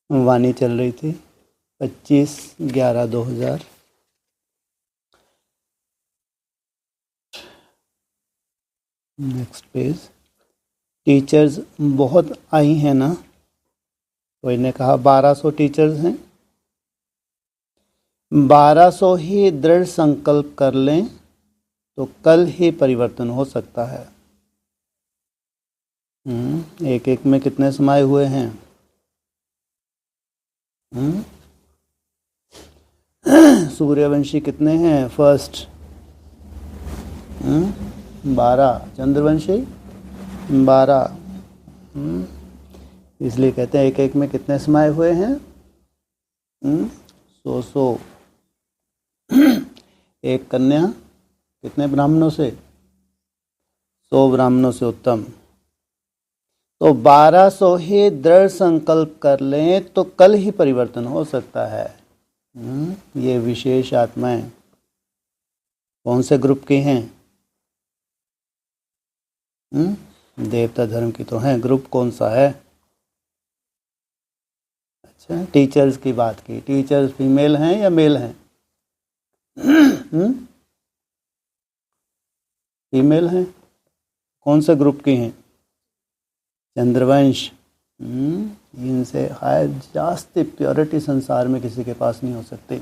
वाणी चल रही थी 25/11/2000। Next page. टीचर्स बहुत आई हैं ना, कोई ने कहा 1200 टीचर्स हैं। 1200 ही दृढ़ संकल्प कर लें तो कल ही परिवर्तन हो सकता है। एक एक में कितने समाये हुए हैं? सूर्यवंशी कितने हैं? फर्स्ट 12, चंद्रवंशी 12। इसलिए कहते हैं एक एक में कितने समाये हुए हैं? 100। एक कन्या कितने ब्राह्मणों से? 100 ब्राह्मणों से उत्तम। तो 1200 ही दृढ़ संकल्प कर लें तो कल ही परिवर्तन हो सकता है। ये विशेष आत्माएं कौन से ग्रुप की हैं? देवता धर्म की तो हैं। ग्रुप कौन सा है? अच्छा, टीचर्स की बात की। टीचर्स फीमेल हैं या मेल हैं? फीमेल हैं। कौन से ग्रुप की हैं? चंद्रवंश। इनसे हाय जास्ती प्योरिटी संसार में किसी के पास नहीं हो सकती,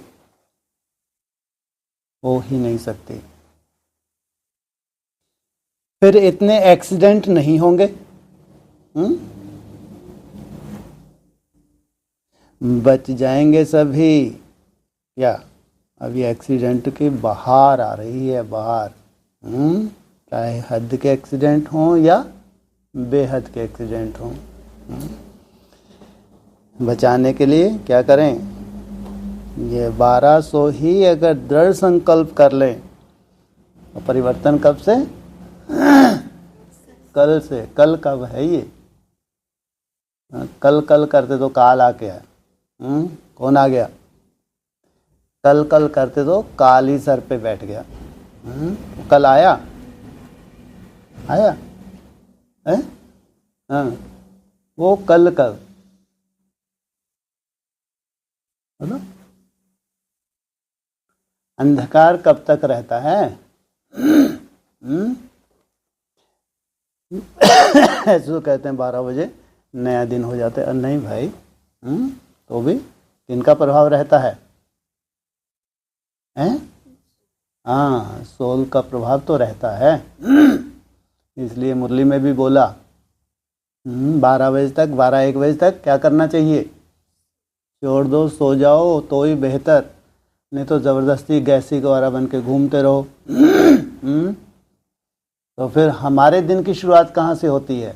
हो ही नहीं सकती। फिर इतने एक्सीडेंट नहीं होंगे। बच जाएंगे सभी। क्या अभी एक्सीडेंट की बहार आ रही है? बहार। चाहे हद के एक्सीडेंट हों या बेहद के एक्सीडेंट हों। बचाने के लिए क्या करें? ये 1200 ही अगर दृढ़ संकल्प कर लें तो परिवर्तन कब से? कल से। कल कब है ये? कल कल करते तो काल आ गया। कौन आ गया? कल कल करते तो काल ही सर पे बैठ गया। कल आया? आया है? हाँ, वो कल कब? बोलो। अंधकार कब तक रहता है? ऐसे कहते हैं 12 बजे नया दिन हो जाता है। नहीं भाई, तो भी दिन का प्रभाव रहता है। हाँ, सोल का प्रभाव तो रहता है। इसलिए मुरली में भी बोला 12 बजे तक, 12-1 बजे तक क्या करना चाहिए? छोड़ दो, सो जाओ तो ही बेहतर, नहीं तो ज़बरदस्ती गैसी गवारा बन के घूमते रहो। तो फिर हमारे दिन की शुरुआत कहाँ से होती है?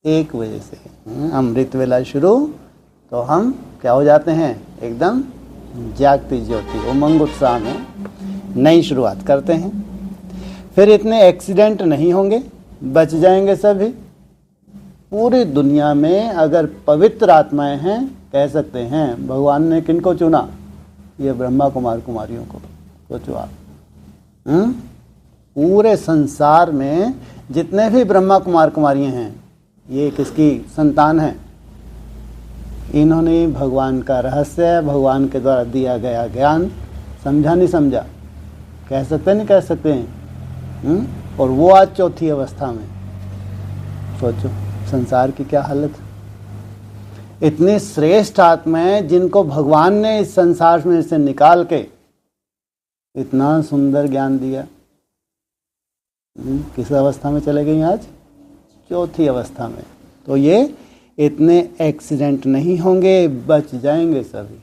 1 बजे से। अमृत वेला शुरू तो हम क्या हो जाते हैं? एकदम जागती ज्योति, उमंग उत्साह में नई शुरुआत करते हैं। फिर इतने एक्सीडेंट नहीं होंगे, बच जाएंगे सभी। पूरी दुनिया में अगर पवित्र आत्माएं हैं, कह सकते हैं भगवान ने किनको चुना? ये ब्रह्मा कुमार कुमारियों को। सोचो आप, पूरे संसार में जितने भी ब्रह्मा कुमार कुमारियां हैं, ये किसकी संतान है? इन्होंने भगवान का रहस्य, भगवान के द्वारा दिया गया ज्ञान समझा नहीं समझा? कह सकते नहीं कह सकते हैं? और वो आज चौथी अवस्था में। सोचो संसार की क्या हालत। इतनी श्रेष्ठ आत्माएं जिनको भगवान ने इस संसार में से निकाल के इतना सुंदर ज्ञान दिया, किस अवस्था में चले गई आज? चौथी अवस्था में। तो ये इतने एक्सीडेंट नहीं होंगे, बच जाएंगे सभी।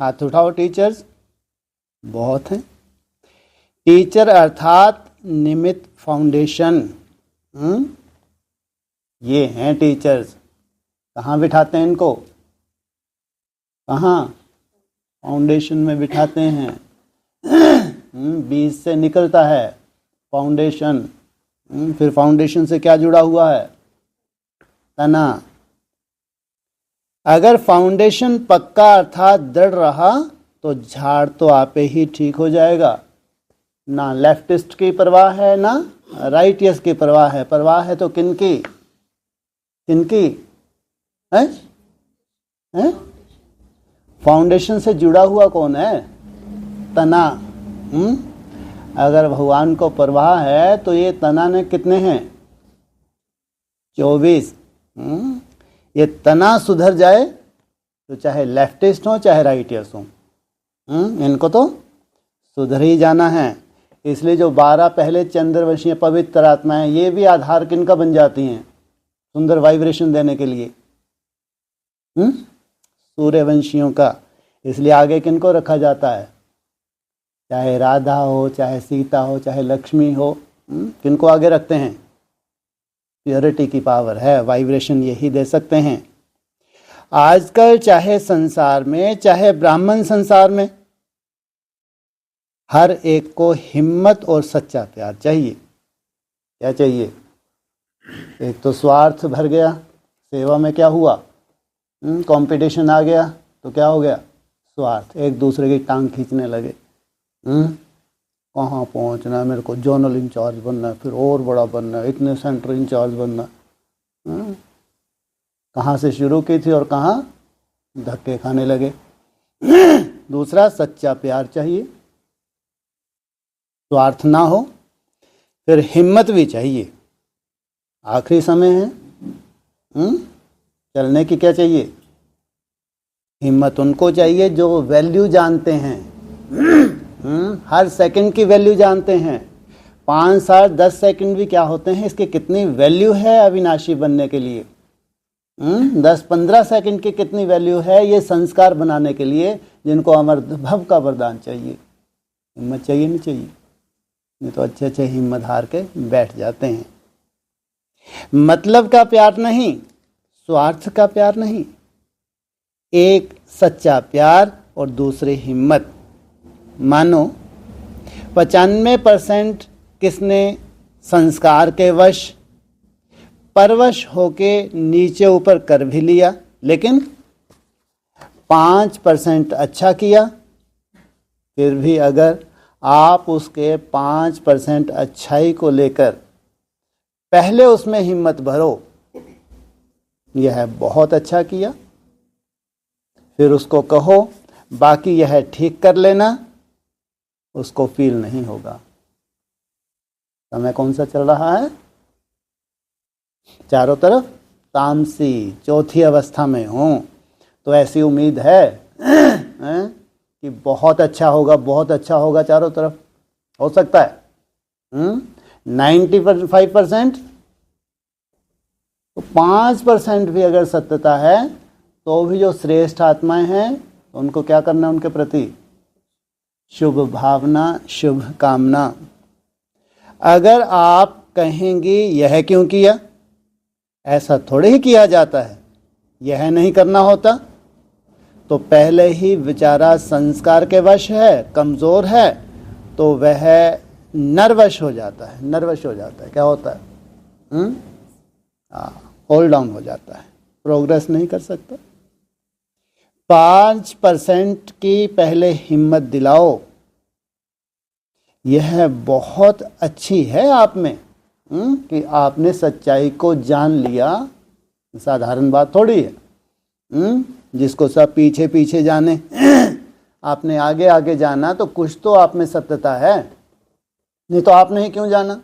हाथ उठाओ टीचर्स। बहुत हैं। टीचर अर्थात निमित्त फाउंडेशन। ये हैं टीचर्स। कहाँ बिठाते हैं इनको? कहाँ? फाउंडेशन में बिठाते हैं। बीज से निकलता है फाउंडेशन। फिर फाउंडेशन से क्या जुड़ा हुआ है? तना। अगर फाउंडेशन पक्का अर्थात दृढ़ रहा तो झाड़ तो आपे ही ठीक हो जाएगा। ना लेफ्टिस्ट की परवाह है, ना राइटियस की परवाह है। परवाह है तो किनकी? किनकी है? फाउंडेशन से जुड़ा हुआ कौन है? तना। अगर भगवान को परवाह है तो ये तना ने कितने हैं? 24। ये तना सुधर जाए तो चाहे लेफ्टिस्ट हो चाहे राइटियर्स हो, इनको तो सुधर ही जाना है। इसलिए जो 12 पहले चंद्रवंशीय पवित्र आत्माएं, ये भी आधार किनका बन जाती हैं सुंदर वाइब्रेशन देने के लिए? सूर्यवंशियों का। इसलिए आगे किनको रखा जाता है? चाहे राधा हो, चाहे सीता हो, चाहे लक्ष्मी हो, किनको आगे रखते हैं? प्योरिटी की पावर है, वाइब्रेशन यही दे सकते हैं। आजकल चाहे संसार में, चाहे ब्राह्मण संसार में, हर एक को हिम्मत और सच्चा प्यार चाहिए। क्या चाहिए? एक तो स्वार्थ भर गया, सेवा में क्या हुआ? कंपटीशन आ गया तो क्या हो गया? स्वार्थ, एक दूसरे की टांग खींचने लगे। कहाँ पहुँचना है, मेरे को जोनल इंचार्ज बनना है, फिर और बड़ा बनना है, इतने सेंटर इंचार्ज बनना। कहाँ से शुरू की थी और कहाँ धक्के खाने लगे। दूसरा, सच्चा प्यार चाहिए, स्वार्थ ना हो। फिर हिम्मत भी चाहिए। आखिरी समय है, चलने की क्या चाहिए? हिम्मत उनको चाहिए जो वैल्यू जानते हैं, हर सेकंड की वैल्यू जानते हैं। 5, 7, 10 सेकंड भी क्या होते हैं, इसकी कितनी वैल्यू है अविनाशी बनने के लिए। 10-15 सेकंड की कितनी वैल्यू है ये संस्कार बनाने के लिए, जिनको अमर भव का वरदान चाहिए। हिम्मत चाहिए, नहीं चाहिए? नहीं तो अच्छे अच्छे हिम्मत हार के बैठ जाते हैं। मतलब का प्यार नहीं, स्वार्थ का प्यार नहीं, एक सच्चा प्यार और दूसरी हिम्मत। मानो 95% किसने संस्कार के वश परवश होके नीचे ऊपर कर भी लिया, लेकिन 5% अच्छा किया। फिर भी अगर आप उसके 5% अच्छाई को लेकर पहले उसमें हिम्मत भरो, यह बहुत अच्छा किया, फिर उसको कहो बाकी यह ठीक कर लेना, उसको फील नहीं होगा। समय कौन सा चल रहा है? चारों तरफ तामसी, चौथी अवस्था में हूं, तो ऐसी उम्मीद है कि बहुत अच्छा होगा, बहुत अच्छा होगा। चारों तरफ हो सकता है 95%, तो 5% भी अगर सत्यता है तो भी जो श्रेष्ठ आत्माएं हैं उनको क्या करना? उनके प्रति शुभ भावना, शुभ कामना। अगर आप कहेंगे यह क्यों किया, ऐसा थोड़े ही किया जाता है, यह नहीं करना होता, तो पहले ही बेचारा संस्कार के वश है, कमज़ोर है, तो वह नर्वस हो जाता है। नर्वस हो जाता है, क्या होता है? होल्ड डाउन हो जाता है, प्रोग्रेस नहीं कर सकता। 5% की पहले हिम्मत दिलाओ, यह बहुत अच्छी है आप में कि आपने सच्चाई को जान लिया। साधारण बात थोड़ी है जिसको सब पीछे पीछे जाने, आपने आगे आगे जाना, तो कुछ तो आप में सत्यता है, नहीं तो आपने ही क्यों जाना?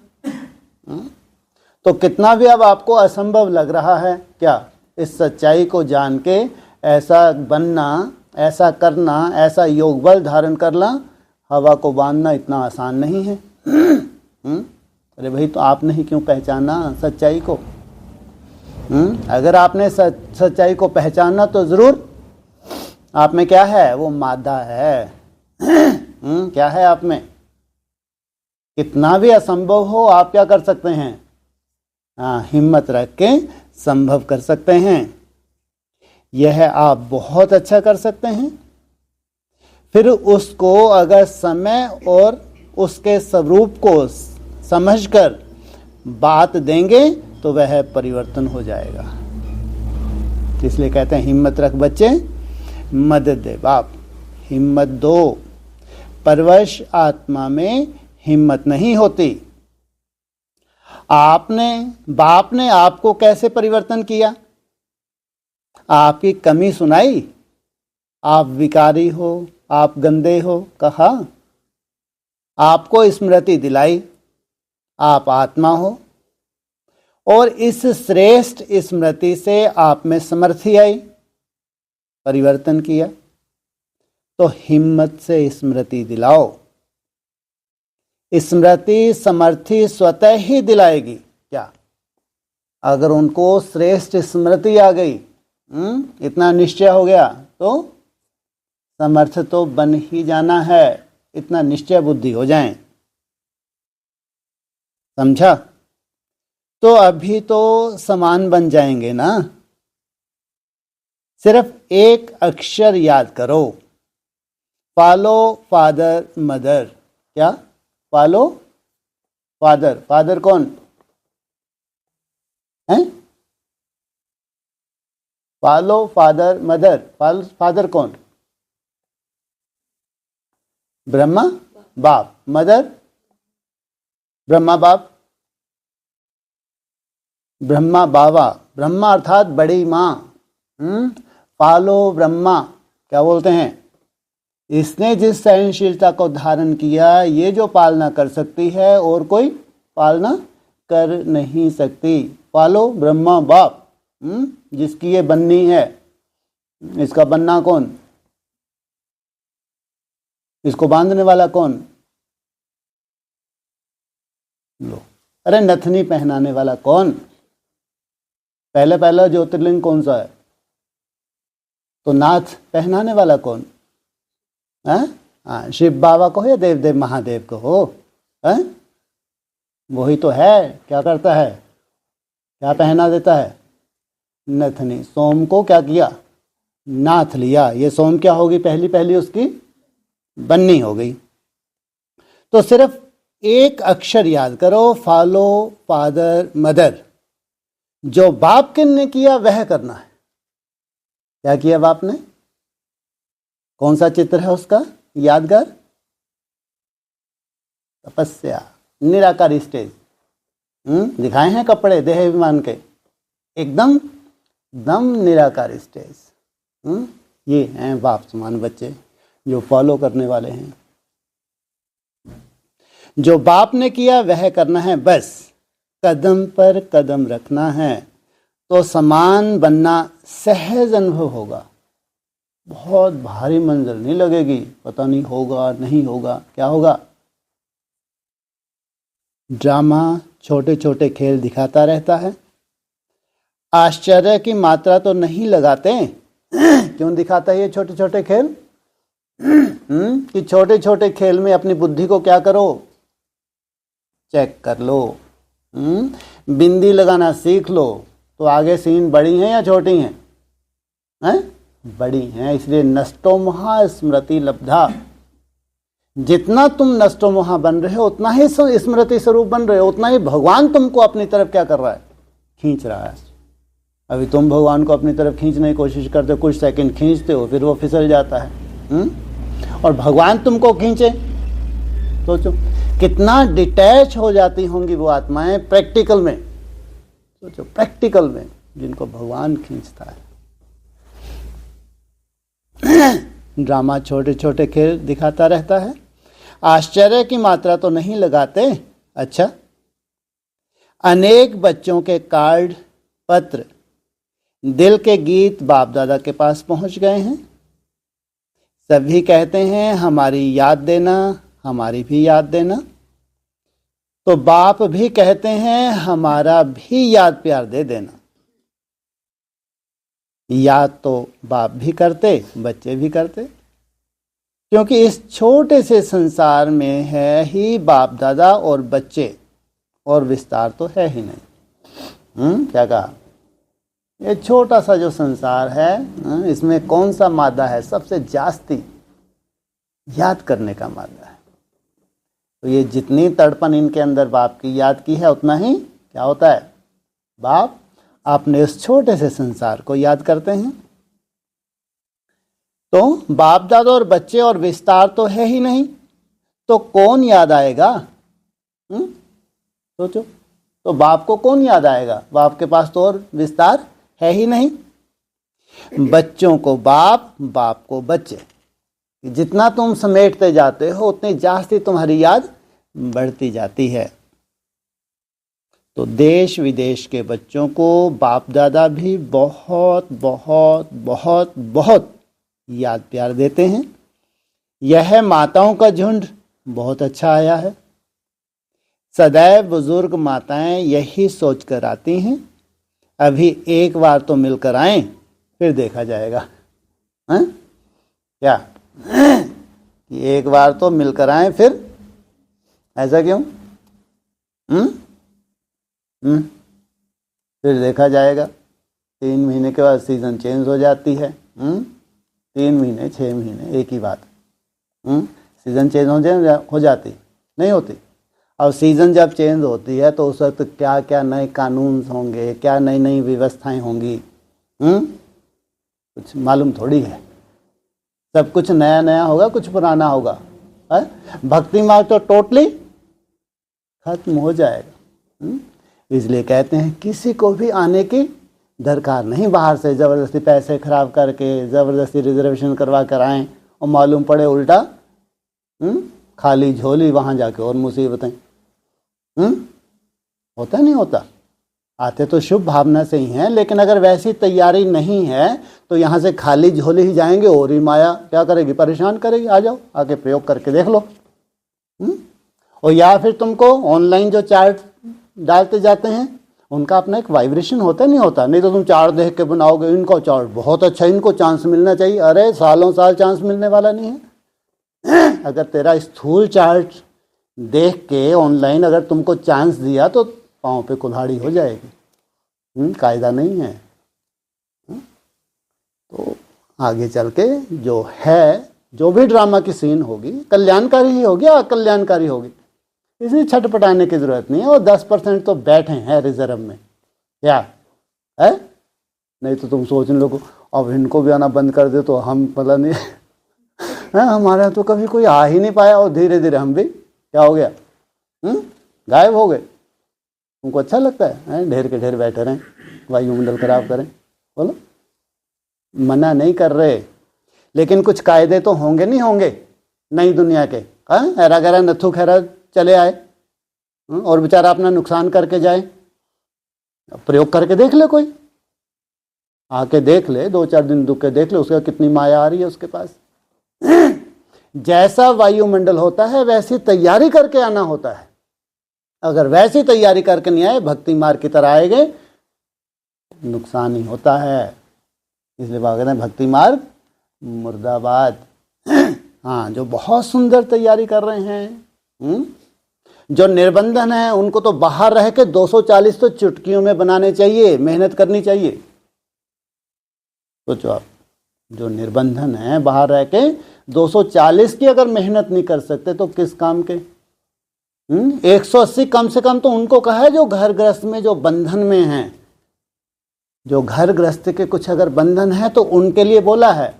तो कितना भी अब आपको असंभव लग रहा है, क्या इस सच्चाई को जान के ऐसा बनना, ऐसा करना, ऐसा योग बल धारण करना, हवा को बांधना इतना आसान नहीं है। अरे भाई, तो आपने ही क्यों पहचाना सच्चाई को? अगर आपने सच्चाई को पहचाना तो जरूर आप में क्या है? वो मादा है। क्या है आप में? कितना भी असंभव हो, आप क्या कर सकते हैं? हिम्मत रख के संभव कर सकते हैं। यह आप बहुत अच्छा कर सकते हैं। फिर उसको अगर समय और उसके स्वरूप को समझकर बात देंगे तो वह परिवर्तन हो जाएगा। इसलिए कहते हैं हिम्मत रख बच्चे, मदद दे बाप। हिम्मत दो। परवश आत्मा में हिम्मत नहीं होती। बाप ने आपको कैसे परिवर्तन किया? आपकी कमी सुनाई, आप विकारी हो, आप गंदे हो कहा, आपको स्मृति दिलाई आप आत्मा हो, और इस श्रेष्ठ स्मृति से आप में समर्थी आई, परिवर्तन किया। तो हिम्मत से स्मृति दिलाओ। स्मृति समर्थी स्वतः ही दिलाएगी। क्या? अगर उनको श्रेष्ठ स्मृति आ गई, इतना निश्चय हो गया, तो समर्थ तो बन ही जाना है। इतना निश्चय बुद्धि हो जाए। समझा? तो अभी तो समान बन जाएंगे ना। सिर्फ एक अक्षर याद करो, फॉलो फादर मदर। क्या? Follow father. फादर कौन है? Follow father mother. फादर कौन? ब्रह्मा बाप। मदर ब्रह्मा बाप, ब्रह्मा बाबा। ब्रह्मा अर्थात बड़ी माँ। फॉलो ब्रह्मा। क्या बोलते हैं? इसने जिस सहनशीलता को धारण किया, ये जो पालना कर सकती है और कोई पालना कर नहीं सकती। फॉलो ब्रह्मा बाप। जिसकी ये बननी है, इसका बनना कौन? इसको बांधने वाला कौन? लो, अरे नथनी पहनाने वाला कौन? पहला ज्योतिर्लिंग कौन सा है? तो नाथ पहनाने वाला कौन? शिव बाबा को या देवदेव महादेव को हो? वही तो है। क्या करता है? क्या पहना देता है? नथनी। सोम को क्या किया? नाथ लिया। ये सोम क्या होगी? पहली उसकी बननी हो गई। तो सिर्फ एक अक्षर याद करो, फॉलो फादर मदर। जो बाप ने किया वह करना है। क्या किया बाप ने? कौन सा चित्र है उसका यादगार? तपस्या, निराकारी स्टेज। दिखाए हैं कपड़े देह अभिमान के, एकदम दम निराकारी स्टेज। ये हैं बाप समान बच्चे जो फॉलो करने वाले हैं। जो बाप ने किया वह करना है, बस कदम पर कदम रखना है। तो समान बनना सहज अनुभव होगा। बहुत भारी मंजिल नहीं लगेगी। पता नहीं होगा नहीं होगा। क्या होगा? ड्रामा छोटे छोटे खेल दिखाता रहता है। आश्चर्य की मात्रा तो नहीं लगाते। क्यों दिखाता है ये छोटे छोटे खेल? कि छोटे छोटे खेल में अपनी बुद्धि को क्या करो? चेक कर लो। बिंदी लगाना सीख लो तो आगे सीन बड़ी हैं या छोटी हैं? बड़ी हैं। इसलिए नष्टो महा स्मृति लब्धा। जितना तुम नष्टो महा बन रहे हो, उतना ही स्मृति स्वरूप बन रहे हो, उतना ही भगवान तुमको अपनी तरफ क्या कर रहा है? खींच रहा है। अभी तुम भगवान को अपनी तरफ खींचने की कोशिश करते हो, कुछ सेकंड खींचते हो, फिर वो फिसल जाता है। और भगवान तुमको खींचे, सोचो कितना डिटैच हो जाती होंगी वो आत्माएं प्रैक्टिकल में। सोचो प्रैक्टिकल में जिनको भगवान खींचता है। ड्रामा छोटे छोटे खेल दिखाता रहता है। आश्चर्य की मात्रा तो नहीं लगाते। अच्छा, अनेक बच्चों के कार्ड, पत्र, दिल के गीत बाप दादा के पास पहुंच गए हैं। सभी कहते हैं हमारी याद देना, हमारी भी याद देना। तो बाप भी कहते हैं हमारा भी याद प्यार दे देना। याद तो बाप भी करते, बच्चे भी करते, क्योंकि इस छोटे से संसार में है ही बाप दादा और बच्चे, और विस्तार तो है ही नहीं। क्या कहा? ये छोटा सा जो संसार है, इसमें कौन सा मादा है सबसे जास्ती? याद करने का मादा है। तो ये जितनी तड़पन इनके अंदर बाप की याद की है, उतना ही क्या होता है? बाप अपने इस छोटे से संसार को याद करते हैं। तो बाप दादा और बच्चे और विस्तार तो है ही नहीं, तो कौन याद आएगा? सोचो। तो बाप को कौन याद आएगा? बाप के पास तो और विस्तार है ही नहीं। बच्चों को बाप, बाप को बच्चे। जितना तुम समेटते जाते हो उतनी जास्ती तुम्हारी याद बढ़ती जाती है। तो देश विदेश के बच्चों को बाप दादा भी बहुत बहुत बहुत बहुत याद प्यार देते हैं। यह माताओं का झुंड बहुत अच्छा आया है। सदैव बुजुर्ग माताएं यही सोच कर आती हैं, अभी एक बार तो मिलकर आएं, फिर देखा जाएगा। हैं? क्या कि एक बार तो मिलकर आएं, फिर ऐसा क्यों? फिर देखा जाएगा। 3 महीने के बाद सीजन चेंज हो जाती है। 3 महीने 6 महीने एक ही बात। सीजन चेंज हो जाती नहीं होती। और सीजन जब चेंज होती है तो उस वक्त क्या क्या नए कानून होंगे, क्या नई नई व्यवस्थाएं होंगी, कुछ मालूम थोड़ी है। सब कुछ नया नया होगा, कुछ पुराना होगा। भक्ति मार्ग तो टोटली खत्म हो जाएगा। इसलिए कहते हैं किसी को भी आने की दरकार नहीं बाहर से, ज़बरदस्ती पैसे खराब करके ज़बरदस्ती रिजर्वेशन करवा कर आएँ और मालूम पड़े उल्टा खाली झोली, वहाँ जाके और मुसीबतें। होता नहीं होता? आते तो शुभ भावना से ही हैं, लेकिन अगर वैसी तैयारी नहीं है तो यहाँ से खाली झोली ही जाएंगे और ही माया क्या करेगी? परेशान करेगी। आ जाओ, आके प्रयोग करके देख लो। और या फिर तुमको ऑनलाइन जो चार्ट डालते जाते हैं उनका अपना एक वाइब्रेशन होता नहीं होता? नहीं तो तुम चार्ट देख के बनाओगे इनको चार्ट बहुत अच्छा, इनको चांस मिलना चाहिए। अरे सालों साल चांस मिलने वाला नहीं है। अगर तेरा स्थूल चार्ट देख के ऑनलाइन अगर तुमको चांस दिया तो पाँव पे कुल्हाड़ी हो जाएगी। कायदा नहीं है। तो आगे चल के जो है, जो भी ड्रामा की सीन होगी कल्याणकारी ही होगी या अकल्याणकारी होगी, इसलिए छटपटाने की जरूरत नहीं है। और 10% तो बैठे हैं रिजर्व में, क्या है? नहीं तो तुम सोच लो अब इनको भी आना बंद कर दे तो हम पता नहीं है, हमारे यहाँ तो कभी कोई आ ही नहीं पाया और धीरे धीरे हम भी क्या हो गया, गायब हो गए। तुमको अच्छा लगता है ढेर के ढेर बैठे रहें, वायुमंडल खराब करें? बोलो, मना नहीं कर रहे, लेकिन कुछ कायदे तो होंगे नहीं होंगे नई दुनिया के। हैरा गहरा नथु खैरा चले आए और बेचारा अपना नुकसान करके जाए। प्रयोग करके देख ले, कोई आके देख ले, 2-4 दिन दुख के देख ले, उसका कितनी माया आ रही है उसके पास। जैसा वायुमंडल होता है वैसी तैयारी करके आना होता है। अगर वैसी तैयारी करके नहीं आए, भक्ति मार्ग की तरह आएंगे, नुकसान ही होता है। इसलिए कहते हैं भक्ति मार्ग मुर्दाबाद। हाँ, जो बहुत सुंदर तैयारी कर रहे हैं, जो निर्बंधन है उनको तो बाहर रह के 240 तो चुटकियों में बनाने चाहिए, मेहनत करनी चाहिए। सोचो आप, जो निर्बंधन है बाहर रह के 240 की अगर मेहनत नहीं कर सकते तो किस काम के? 180 कम से कम तो उनको कहा है जो घर गृहस्थ में जो बंधन में हैं। जो घर गृहस्थ के कुछ अगर बंधन है तो उनके लिए बोला है,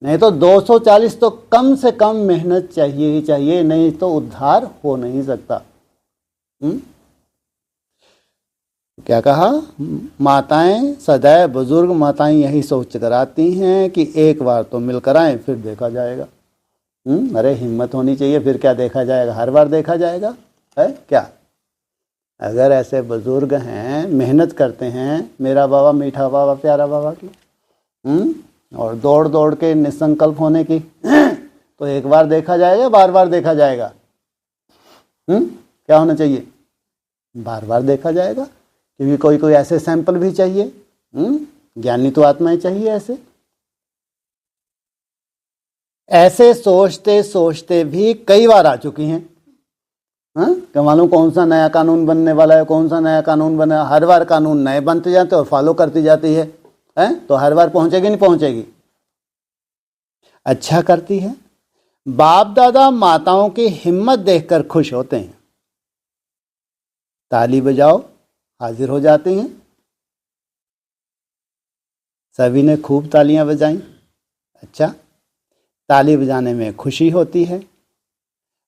नहीं तो 240 तो कम से कम मेहनत चाहिए ही चाहिए, नहीं तो उद्धार हो नहीं सकता। क्या कहा? माताएं, सदैव बुजुर्ग माताएं यही सोच कर आती हैं कि एक बार तो मिलकर आए, फिर देखा जाएगा। अरे हिम्मत होनी चाहिए, फिर क्या देखा जाएगा? हर बार देखा जाएगा है क्या? अगर ऐसे बुजुर्ग हैं, मेहनत करते हैं, मेरा बाबा, मीठा बाबा, प्यारा बाबा की, और दौड़ दौड़ के निसंकल्प होने की, तो एक बार देखा जाएगा, बार बार देखा जाएगा? क्या होना चाहिए? बार बार देखा जाएगा, क्योंकि कोई कोई ऐसे सैंपल भी चाहिए। ज्ञानी तो आत्माएं चाहिए ऐसे सोचते सोचते भी कई बार आ चुकी हैं। क्या मालूम कौन सा नया कानून बनने वाला है, कौन सा नया कानून बना? हर बार कानून नए बनते जाते और फॉलो करती जाती है, तो हर बार पहुंचेगी नहीं पहुंचेगी? अच्छा करती है। बाप दादा माताओं की हिम्मत देखकर खुश होते हैं। ताली बजाओ, हाजिर हो जाते हैं। सभी ने खूब तालियां बजाई। अच्छा, ताली बजाने में खुशी होती है।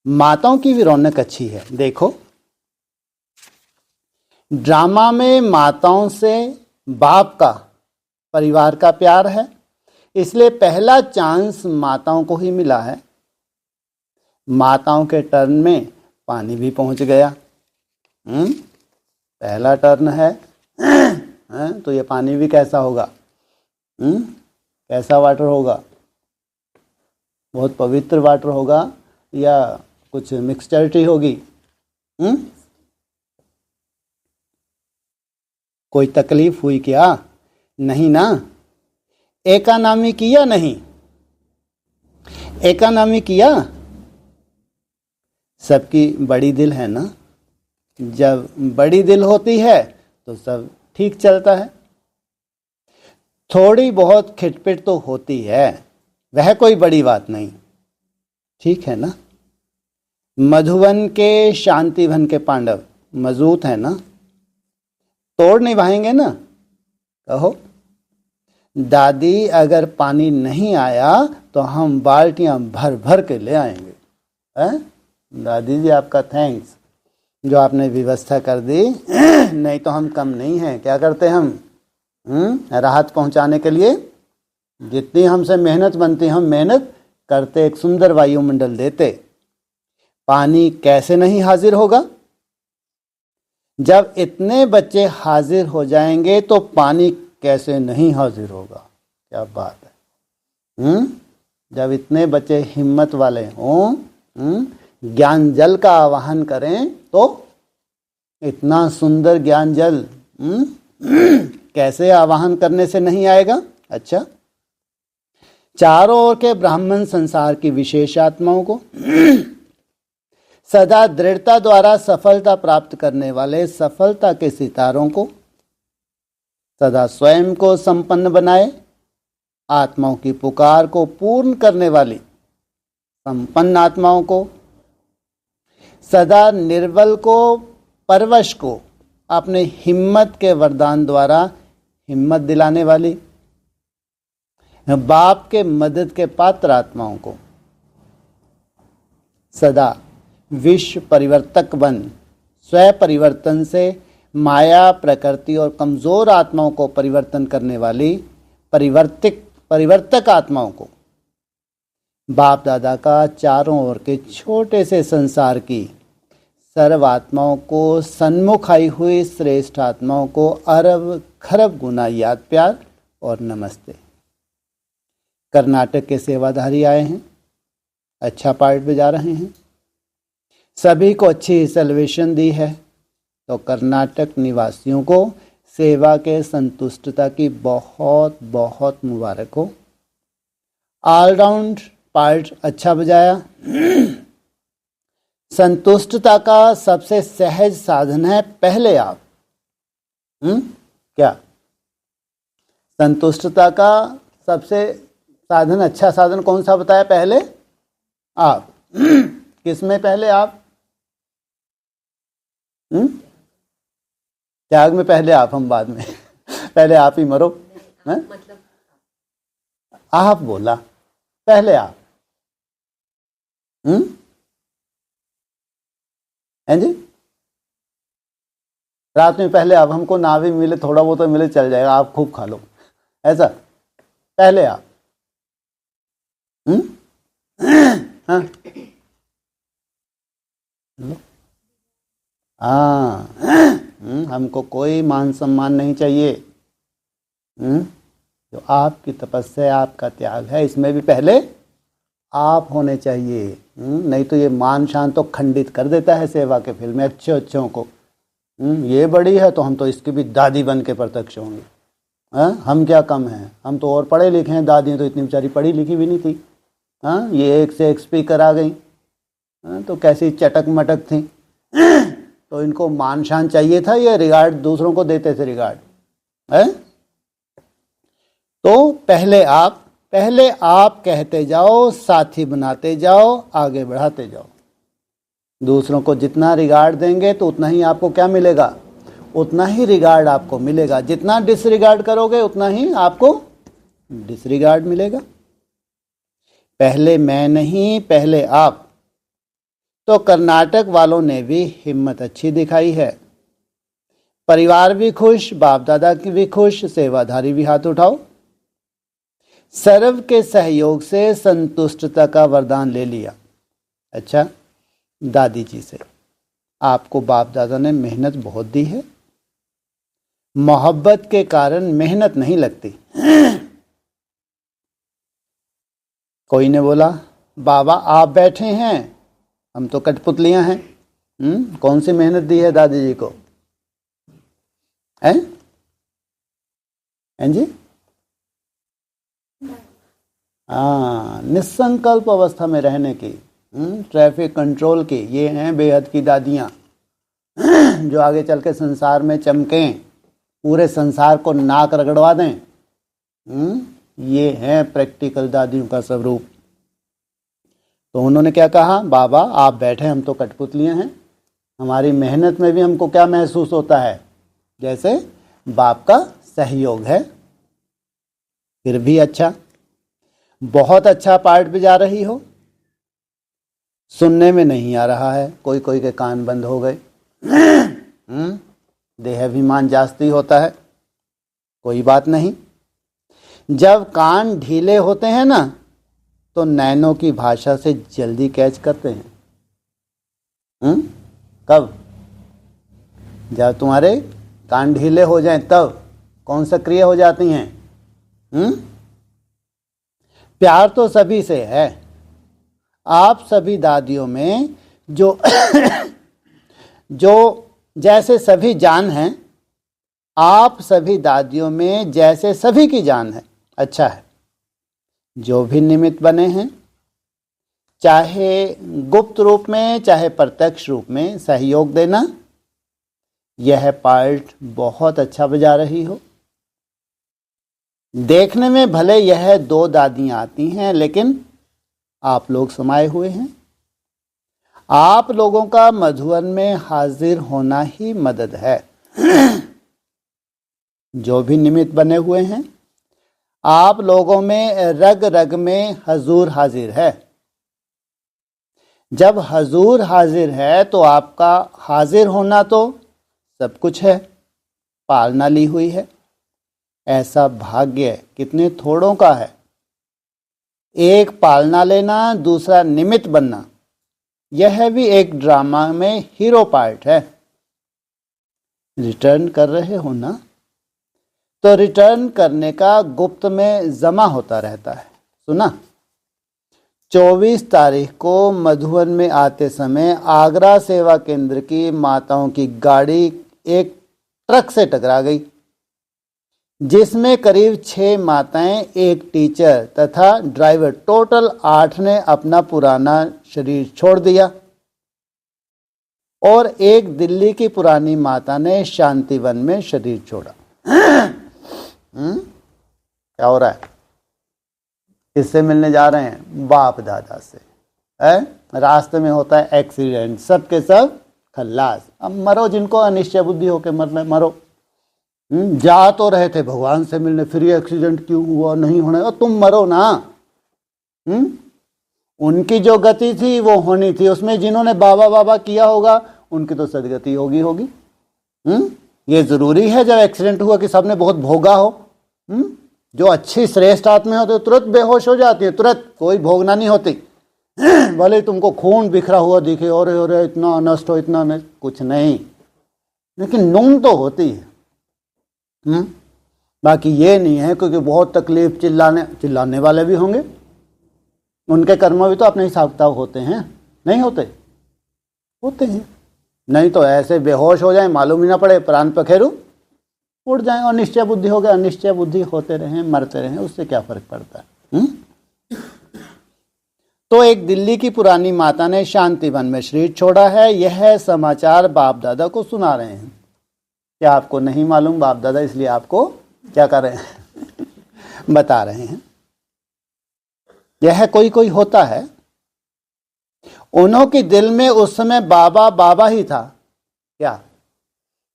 माताओं की भी रौनक अच्छी है। देखो, ड्रामा में माताओं से बाप का, परिवार का प्यार है, इसलिए पहला चांस माताओं को ही मिला है। माताओं के टर्न में पानी भी पहुंच गया। पहला टर्न है तो ये पानी भी कैसा होगा? कैसा वाटर होगा? बहुत पवित्र वाटर होगा या कुछ मिक्सचरिटी होगी? कोई तकलीफ हुई क्या? नहीं ना। एकानामी किया? नहीं। एकानामी किया? सबकी बड़ी दिल है ना। जब बड़ी दिल होती है तो सब ठीक चलता है। थोड़ी बहुत खिटपिट तो होती है, वह कोई बड़ी बात नहीं, ठीक है ना। मधुवन के शांतिवन के पांडव मजबूत है ना, तोड़ निभाएंगे ना। कहो दादी, अगर पानी नहीं आया तो हम बाल्टियां भर भर के ले आएंगे। दादी जी आपका थैंक्स जो आपने व्यवस्था कर दी, नहीं तो हम कम नहीं हैं। क्या करते हम राहत पहुंचाने के लिए? जितनी हमसे मेहनत बनती हम मेहनत करते, एक सुंदर वायुमंडल देते। पानी कैसे नहीं हाजिर होगा? जब इतने बच्चे हाजिर हो जाएंगे तो पानी कैसे नहीं हाजिर होगा? क्या बात है। जब इतने बच्चे हिम्मत वाले हों, ज्ञान जल का आवाहन करें तो इतना सुंदर ज्ञान जल कैसे आवाहन करने से नहीं आएगा? अच्छा, चारों ओर के ब्राह्मण संसार की विशेष आत्माओं को सदा दृढ़ता द्वारा सफलता प्राप्त करने वाले सफलता के सितारों को सदा स्वयं को संपन्न बनाए, आत्माओं की पुकार को पूर्ण करने वाली संपन्न आत्माओं को, सदा निर्बल को, परवश को अपने हिम्मत के वरदान द्वारा हिम्मत दिलाने वाली, बाप के मदद के पात्र आत्माओं को, सदा विश्व परिवर्तक बन स्वयं परिवर्तन से माया, प्रकृति और कमजोर आत्माओं को परिवर्तन करने वाली परिवर्तक आत्माओं को, बाप दादा का चारों ओर के छोटे से संसार की सर्व आत्माओं को, सन्मुख आई हुई श्रेष्ठ आत्माओं को अरब खरब गुना याद प्यार और नमस्ते। कर्नाटक के सेवाधारी आए हैं, अच्छा पार्ट बजा रहे हैं, सभी को अच्छी सैल्वेशन दी है, तो कर्नाटक निवासियों को सेवा के संतुष्टता की बहुत बहुत मुबारक हो। ऑलराउंड पार्ट अच्छा बजाया। संतुष्टता का सबसे सहज साधन है पहले आप। क्या संतुष्टता का सबसे साधन, अच्छा साधन कौन सा बताया? पहले आप। किसमें पहले आप? त्याग में पहले आप, हम बाद में। पहले आप ही मरो। मतलब आप बोला पहले आप। हैं जी? रात में पहले आप, हमको ना भी मिले, थोड़ा बहुत तो मिले चल जाएगा, आप खूब खा लो, ऐसा पहले आप। हाँ हमको कोई मान सम्मान नहीं चाहिए। जो आपकी तपस्या, आपका त्याग है, इसमें भी पहले आप होने चाहिए। नहीं तो ये मान शान तो खंडित कर देता है सेवा के फिल्म में अच्छे अच्छों को। ये बड़ी है तो हम तो इसकी भी दादी बन के प्रत्यक्ष होंगे। हम क्या कम हैं? हम तो और पढ़े लिखे हैं। दादी तो इतनी बेचारी पढ़ी लिखी भी नहीं थी। ये एक से एक स्पीकर आ गई, तो कैसी चटक मटक थी। तो इनको मान शान चाहिए था, ये रिगार्ड दूसरों को देते थे रिगार्ड है। तो पहले आप कहते जाओ, साथी बनाते जाओ, आगे बढ़ाते जाओ। दूसरों को जितना रिगार्ड देंगे तो उतना ही आपको क्या मिलेगा? उतना ही रिगार्ड आपको मिलेगा। जितना डिसरिगार्ड करोगे उतना ही आपको डिसरिगार्ड मिलेगा। पहले मैं नहीं, पहले आप। तो कर्नाटक वालों ने भी हिम्मत अच्छी दिखाई है। परिवार भी खुश, बाप दादा की भी खुश, सेवाधारी भी हाथ उठाओ। सर्व के सहयोग से संतुष्टता का वरदान ले लिया। अच्छा, दादी जी से आपको बाप दादा ने मेहनत बहुत दी है, मोहब्बत के कारण मेहनत नहीं लगती। कोई ने बोला बाबा आप बैठे हैं, हम तो कठपुतलियां हैं। कौन सी मेहनत दी है दादी जी को? हैं जी? हाँ, निसंकल्प अवस्था में रहने की, ट्रैफिक कंट्रोल की, ये हैं बेहद की दादियां जो आगे चल के संसार में चमकें, पूरे संसार को नाक रगड़वा दें। ये हैं प्रैक्टिकल दादियों का स्वरूप। तो उन्होंने क्या कहा, बाबा आप बैठे, हम तो कठपुतलियां हैं, हमारी मेहनत में भी हमको क्या महसूस होता है, जैसे बाप का सहयोग है। फिर भी अच्छा, बहुत अच्छा पार्ट बजा रही हो, सुनने में नहीं आ रहा है, कोई कोई के कान बंद हो गए। देहाभिमान जास्ती होता है, कोई बात नहीं। जब कान ढीले होते हैं ना तो नैनों की भाषा से जल्दी कैच करते हैं। कब? जब तुम्हारे कान ढीले हो जाएं तब कौन सक्रिय हो जाती हैं? प्यार तो सभी से है। आप सभी दादियों में जो जो जैसे सभी जान हैं, आप सभी दादियों में जैसे सभी की जान है। अच्छा है, जो भी निमित्त बने हैं, चाहे गुप्त रूप में चाहे प्रत्यक्ष रूप में सहयोग देना, यह पार्ट बहुत अच्छा बजा रही हो। देखने में भले यह दो दादियां आती हैं, लेकिन आप लोग समाये हुए हैं। आप लोगों का मधुवन में हाजिर होना ही मदद है। जो भी निमित्त बने हुए हैं, आप लोगों में रग रग में हजूर हाजिर है। जब हजूर हाजिर है तो आपका हाजिर होना तो सब कुछ है, पालना ली हुई है। ऐसा भाग्य कितने थोड़ों का है। एक पालना लेना, दूसरा निमित्त बनना, यह भी एक ड्रामा में हीरो पार्ट है। रिटर्न कर रहे हो ना, तो रिटर्न करने का गुप्त में जमा होता रहता है। सुना, 24 तारीख को मधुवन में आते समय आगरा सेवा केंद्र की माताओं की गाड़ी एक ट्रक से टकरा गई, जिसमें करीब 6 माताएं, एक टीचर तथा ड्राइवर, टोटल 8 ने अपना पुराना शरीर छोड़ दिया और एक दिल्ली की पुरानी माता ने शांतिवन में शरीर छोड़ा। क्या हो रहा है? किससे मिलने जा रहे हैं? बाप दादा से। रास्ते में होता है एक्सीडेंट, सब के सब खल्लास। अब मरो, जिनको अनिश्चय बुद्धि होकर मरना मरो। जा तो रहे थे भगवान से मिलने, फिर ये एक्सीडेंट क्यों हुआ? नहीं होने, और तुम मरो ना। उनकी जो गति थी वो होनी थी, उसमें जिन्होंने बाबा बाबा किया होगा उनकी तो सदगति होगी। ये जरूरी है जब एक्सीडेंट हुआ कि सबने बहुत भोगा हो। जो अच्छी श्रेष्ठ आत्मा होते तुरंत बेहोश हो जाती है, तुरंत कोई भोगना नहीं होती। भले तुमको खून बिखरा हुआ दिखे और इतना नष्ट हो, इतना नष्ट, कुछ नहीं, लेकिन नून तो होती है। बाकी ये नहीं है, क्योंकि बहुत तकलीफ, चिल्लाने वाले भी होंगे, उनके कर्म भी तो अपने हिसाब किताब होते हैं, नहीं होते? होते हैं। नहीं तो ऐसे बेहोश हो जाए, मालूम ही ना पड़े, प्राण पखेरु उड़ जाए, और निश्चय बुद्धि हो गया। अनिश्चय बुद्धि होते रहें, मरते रहें, उससे क्या फर्क पड़ता है? तो एक दिल्ली की पुरानी माता ने शांतिवन में शरीर छोड़ा है। यह समाचार बाप दादा को सुना रहे हैं। क्या आपको नहीं मालूम बाप दादा इसलिए आपको क्या कर रहे हैं? बता रहे हैं। यह कोई होता है, उन्हों के दिल में उस समय बाबा बाबा ही था। क्या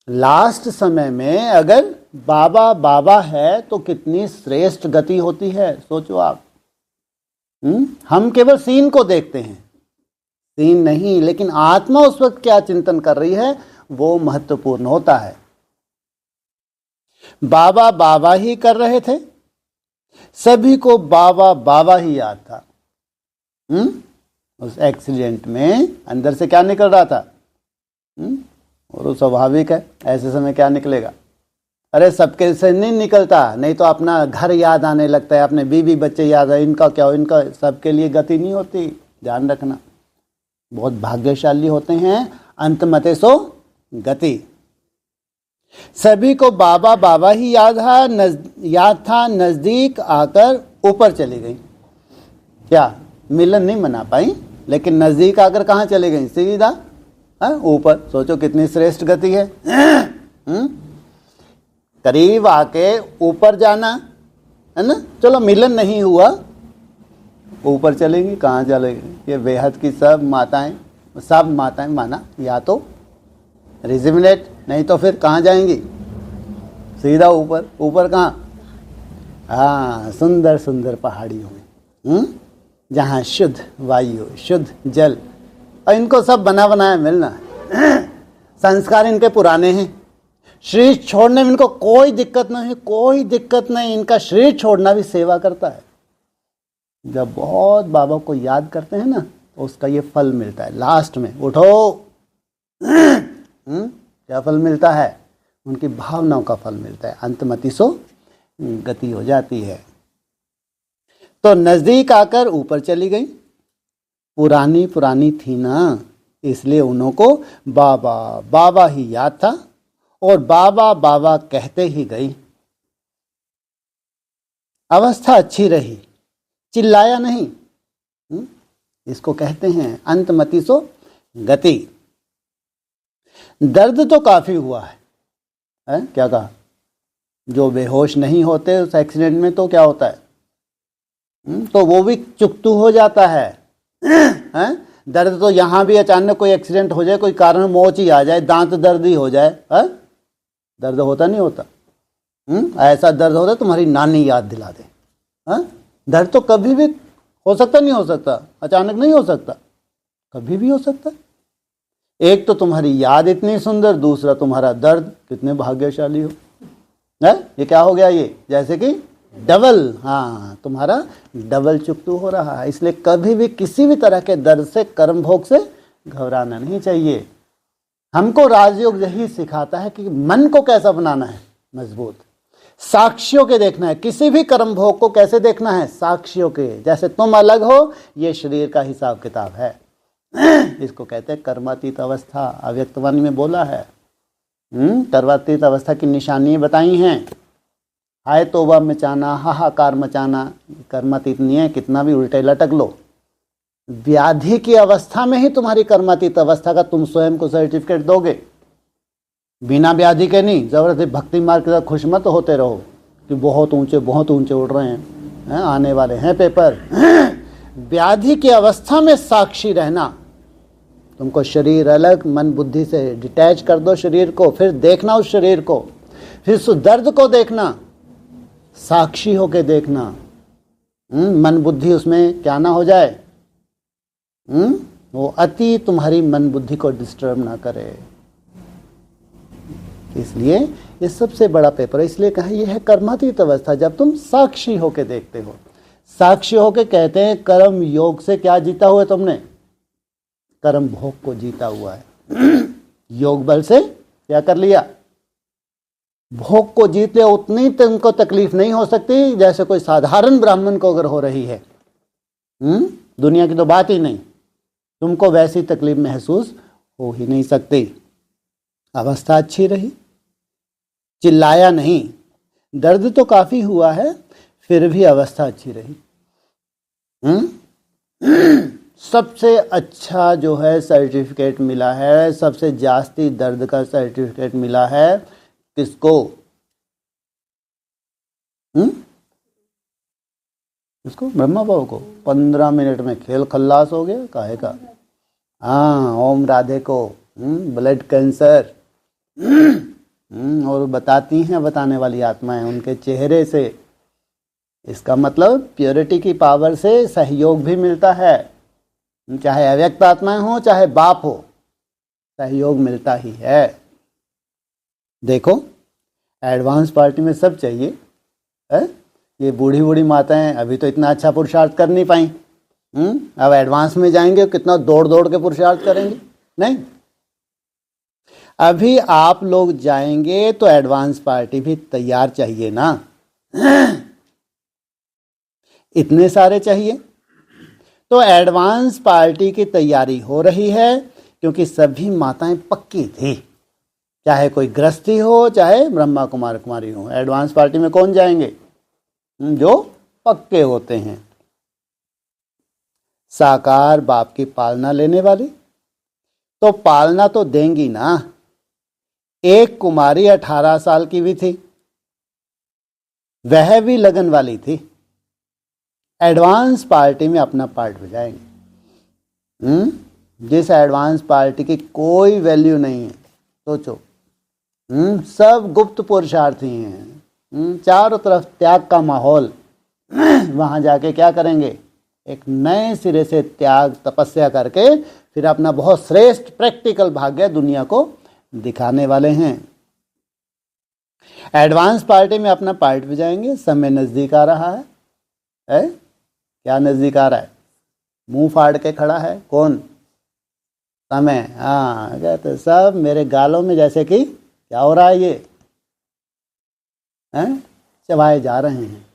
लास्ट समय में अगर बाबा बाबा है तो कितनी श्रेष्ठ गति होती है, सोचो आप। हम केवल सीन को देखते हैं, सीन नहीं, लेकिन आत्मा उस वक्त क्या चिंतन कर रही है वो महत्वपूर्ण होता है। बाबा बाबा ही कर रहे थे, सभी को बाबा बाबा ही याद था। उस एक्सीडेंट में अंदर से क्या निकल रहा था? और वो स्वाभाविक है, ऐसे समय क्या निकलेगा? अरे सबके से नहीं निकलता, नहीं तो अपना घर याद आने लगता है, अपने बीवी बच्चे याद है, इनका क्या हो, इनका, सबके लिए गति नहीं होती, ध्यान रखना। बहुत भाग्यशाली होते हैं, अंतमते सो गति। सभी को बाबा बाबा ही याद था, नजदीक आकर ऊपर चली गई। क्या मिलन नहीं मना पाई, लेकिन नजदीक आकर कहाँ चली गई? सीधा ऊपर। सोचो कितनी श्रेष्ठ गति है। करीब आके ऊपर जाना है ना। चलो मिलन नहीं हुआ, ऊपर चलेंगी, कहाँ चलेंगी? ये बेहद की सब माताएं माना, या तो रिजिमिनेट, नहीं तो फिर कहाँ जाएंगी? सीधा ऊपर। ऊपर कहाँ? हाँ, सुंदर सुंदर पहाड़ियों में, जहाँ शुद्ध वायु, शुद्ध जल, और इनको सब बना बनाया मिलना है। संस्कार इनके पुराने हैं, शरीर छोड़ने में इनको कोई दिक्कत नहीं, कोई दिक्कत नहीं। इनका शरीर छोड़ना भी सेवा करता है। जब बहुत बाबा को याद करते हैं ना, तो उसका ये फल मिलता है लास्ट में। उठो, क्या फल मिलता है? उनकी भावनाओं का फल मिलता है। अंतमति सो गति हो जाती है। तो नजदीक आकर ऊपर चली गई। पुरानी पुरानी थी ना, इसलिए उन्हों को बाबा बाबा ही याद था, और बाबा बाबा कहते ही गई। अवस्था अच्छी रही, चिल्लाया नहीं। इसको कहते हैं अंतमति सो गति। दर्द तो काफी हुआ है? क्या कहा? जो बेहोश नहीं होते उस एक्सीडेंट में तो क्या होता है? तो वो भी चुकतू हो जाता है। दर्द तो यहां भी अचानक कोई एक्सीडेंट हो जाए, कोई कारण मोच ही आ जाए, दांत दर्द ही हो जाए, दर्द होता नहीं होता? ऐसा दर्द होता है तुम्हारी नानी याद दिला दे। दर्द तो कभी भी हो सकता, नहीं हो सकता, अचानक नहीं हो सकता, कभी भी हो सकता। एक तो तुम्हारी याद इतनी सुंदर, दूसरा तुम्हारा दर्द। कितने भाग्यशाली हो। ये क्या हो गया? ये जैसे कि डबल, हाँ, तुम्हारा डबल चुकतू हो रहा है। इसलिए कभी भी किसी भी तरह के दर्द से, कर्म भोग से घबराना नहीं चाहिए। हमको राजयोग यही सिखाता है कि मन को कैसा बनाना है मजबूत, साक्षियों के देखना है। किसी भी कर्म भोग को कैसे देखना है? साक्षियों के। जैसे तुम अलग हो, ये शरीर का हिसाब किताब है। इसको कहते हैं कर्मातीत अवस्था। अव्यक्तवाणी में बोला है, कर्मातीत अवस्था की निशानी बताई हैं। हाय तोबा मचाना, हाहाकार मचाना, कर्मातीत नहीं है। कितना भी उल्टे लटक लो, व्याधि की अवस्था में ही तुम्हारी कर्मातीत अवस्था का तुम स्वयं को सर्टिफिकेट दोगे। बिना व्याधि के नहीं। जबरदस्ती भक्ति मार्ग के साथ खुश मत होते रहो कि बहुत ऊंचे उड़ रहे हैं, आने वाले हैं पेपर। व्याधि की अवस्था में साक्षी रहना। तुमको शरीर अलग, मन बुद्धि से डिटैच कर दो शरीर को, फिर देखना उस शरीर को, फिर उस दर्द को देखना, साक्षी होके देखना। मन बुद्धि उसमें क्या ना हो जाए, वो अति तुम्हारी मन बुद्धि को डिस्टर्ब ना करे। इसलिए ये सबसे बड़ा पेपर है। इसलिए कहा यह है कर्मातीत अवस्था, जब तुम साक्षी होके देखते हो। साक्षी होके कहते हैं कर्म योग से क्या जीता हुआ है तुमने? कर्म भोग को जीता हुआ है। योग बल से क्या कर लिया? भोग को जीत लिया। उतनी तुमको तकलीफ नहीं हो सकती जैसे कोई साधारण ब्राह्मण को अगर हो रही है। दुनिया की तो बात ही नहीं, तुमको वैसी तकलीफ महसूस हो ही नहीं सकती। अवस्था अच्छी रही, चिल्लाया नहीं। दर्द तो काफी हुआ है, फिर भी अवस्था अच्छी रही। सबसे अच्छा जो है सर्टिफिकेट मिला है, सबसे जास्ती दर्द का सर्टिफिकेट मिला है किसको? इसको ब्रह्मा बाबू को। 15 मिनट में खेल खल्लास हो गया। काहे का? हाँ, ओम राधे को ब्लड कैंसर। और बताती हैं बताने वाली आत्माएं उनके चेहरे से। इसका मतलब प्योरिटी की पावर से सहयोग भी मिलता है। चाहे अव्यक्त आत्माएं हो, चाहे बाप हो, सहयोग मिलता ही है। देखो एडवांस पार्टी में सब चाहिए है? ये बूढ़ी बूढ़ी माताएं अभी तो इतना अच्छा पुरुषार्थ कर नहीं पाई, अब एडवांस में जाएंगे कितना दौड़ दौड़ के पुरुषार्थ करेंगे? नहीं, अभी आप लोग जाएंगे तो एडवांस पार्टी भी तैयार चाहिए ना। इतने सारे चाहिए, तो एडवांस पार्टी की तैयारी हो रही है क्योंकि सभी माताएं पक्की थी, चाहे कोई गृहस्थी हो चाहे ब्रह्मा कुमार कुमारी हो। एडवांस पार्टी में कौन जाएंगे? जो पक्के होते हैं। साकार बाप की पालना लेने वाली, तो पालना तो देंगी ना। एक कुमारी 18 साल की भी थी, वह भी लगन वाली थी, एडवांस पार्टी में अपना पार्ट बजाएंगे। जिस एडवांस पार्टी की कोई वैल्यू नहीं है, सोचो, सब गुप्त पुरुषार्थी हैं, चारों तरफ त्याग का माहौल। वहां जाके क्या करेंगे? एक नए सिरे से त्याग तपस्या करके फिर अपना बहुत श्रेष्ठ प्रैक्टिकल भाग्य दुनिया को दिखाने वाले हैं। एडवांस पार्टी में अपना पार्ट बजाएंगे। समय नजदीक आ रहा है? क्या नजदीक आ रहा है? मुंह फाड़ के खड़ा है कौन? समय। हाँ, कहते सब मेरे गालों में जैसे कि क्या हो रहा है, ये चबाए जा रहे हैं।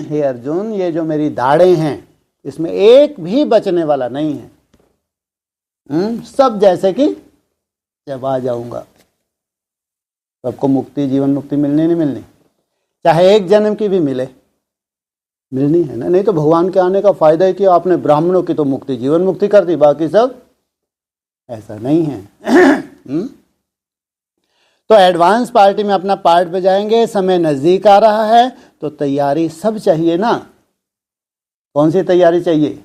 हे अर्जुन, ये जो मेरी दाढ़ें हैं इसमें एक भी बचने वाला नहीं है। सब जैसे कि चबा जाऊंगा। सबको मुक्ति, जीवन मुक्ति मिलनी नहीं मिलनी? चाहे एक जन्म की भी मिले, मिलनी है ना। नहीं तो भगवान के आने का फायदा है कि आपने ब्राह्मणों की तो मुक्ति, जीवन मुक्ति कर दी, बाकी सब ऐसा नहीं है। तो एडवांस पार्टी में अपना पार्ट बजाएंगे। समय नजदीक आ रहा है तो तैयारी सब चाहिए ना। कौन सी तैयारी चाहिए?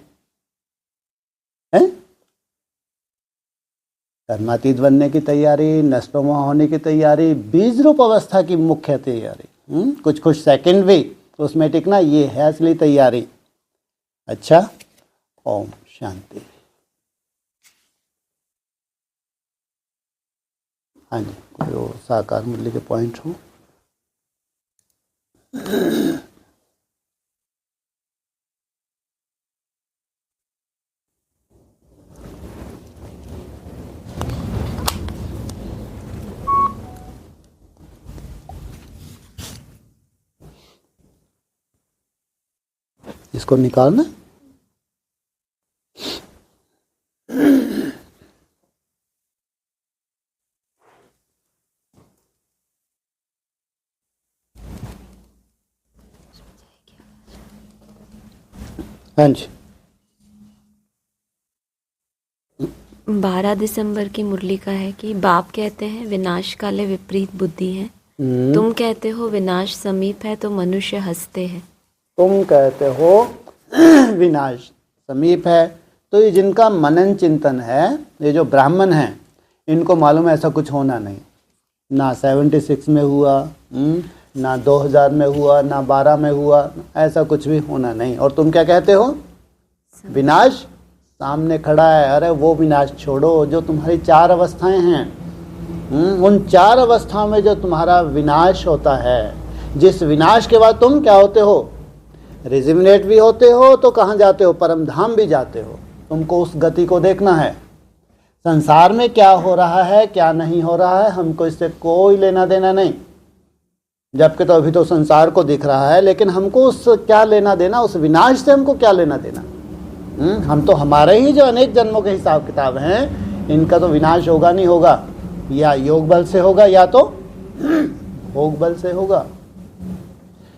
कर्मातीत बनने की तैयारी, नष्टोमा होने की तैयारी, बीज रूप अवस्था की मुख्य तैयारी। कुछ सेकंड भी उसमें टिकना, ये है असली तैयारी। अच्छा, ओम शांति। हाँ जी, कोई और साकार मूल्य के पॉइंट हो? इसको निकालना। हाँ जी, 12 दिसंबर की मुरली का है कि बाप कहते हैं विनाश काले विपरीत बुद्धि है, तुम कहते हो विनाश समीप है तो मनुष्य हंसते हैं। तुम कहते हो विनाश समीप है, तो ये जिनका मनन चिंतन है, ये जो ब्राह्मण हैं, इनको मालूम है ऐसा कुछ होना नहीं। ना 76 में हुआ, ना 2000 में हुआ, ना 12 में हुआ, ऐसा कुछ भी होना नहीं। और तुम क्या कहते हो? विनाश सामने खड़ा है। अरे वो विनाश छोड़ो, जो तुम्हारी 4 अवस्थाएं हैं, उन 4 अवस्थाओं में जो तुम्हारा विनाश होता है, जिस विनाश के बाद तुम क्या होते हो? रिजिमिनेट भी होते हो। तो कहाँ जाते हो? परम धाम भी जाते हो। तुमको उस गति को देखना है। संसार में क्या हो रहा है, क्या नहीं हो रहा है, हमको इससे कोई लेना देना नहीं। जबकि तो अभी तो संसार को दिख रहा है, लेकिन हमको उस क्या लेना देना, उस विनाश से हमको क्या लेना देना? हम तो हमारे ही जो अनेक जन्मों के हिसाब किताब हैं, इनका तो विनाश होगा नहीं होगा, या योग बल से होगा या तो भोग बल से होगा।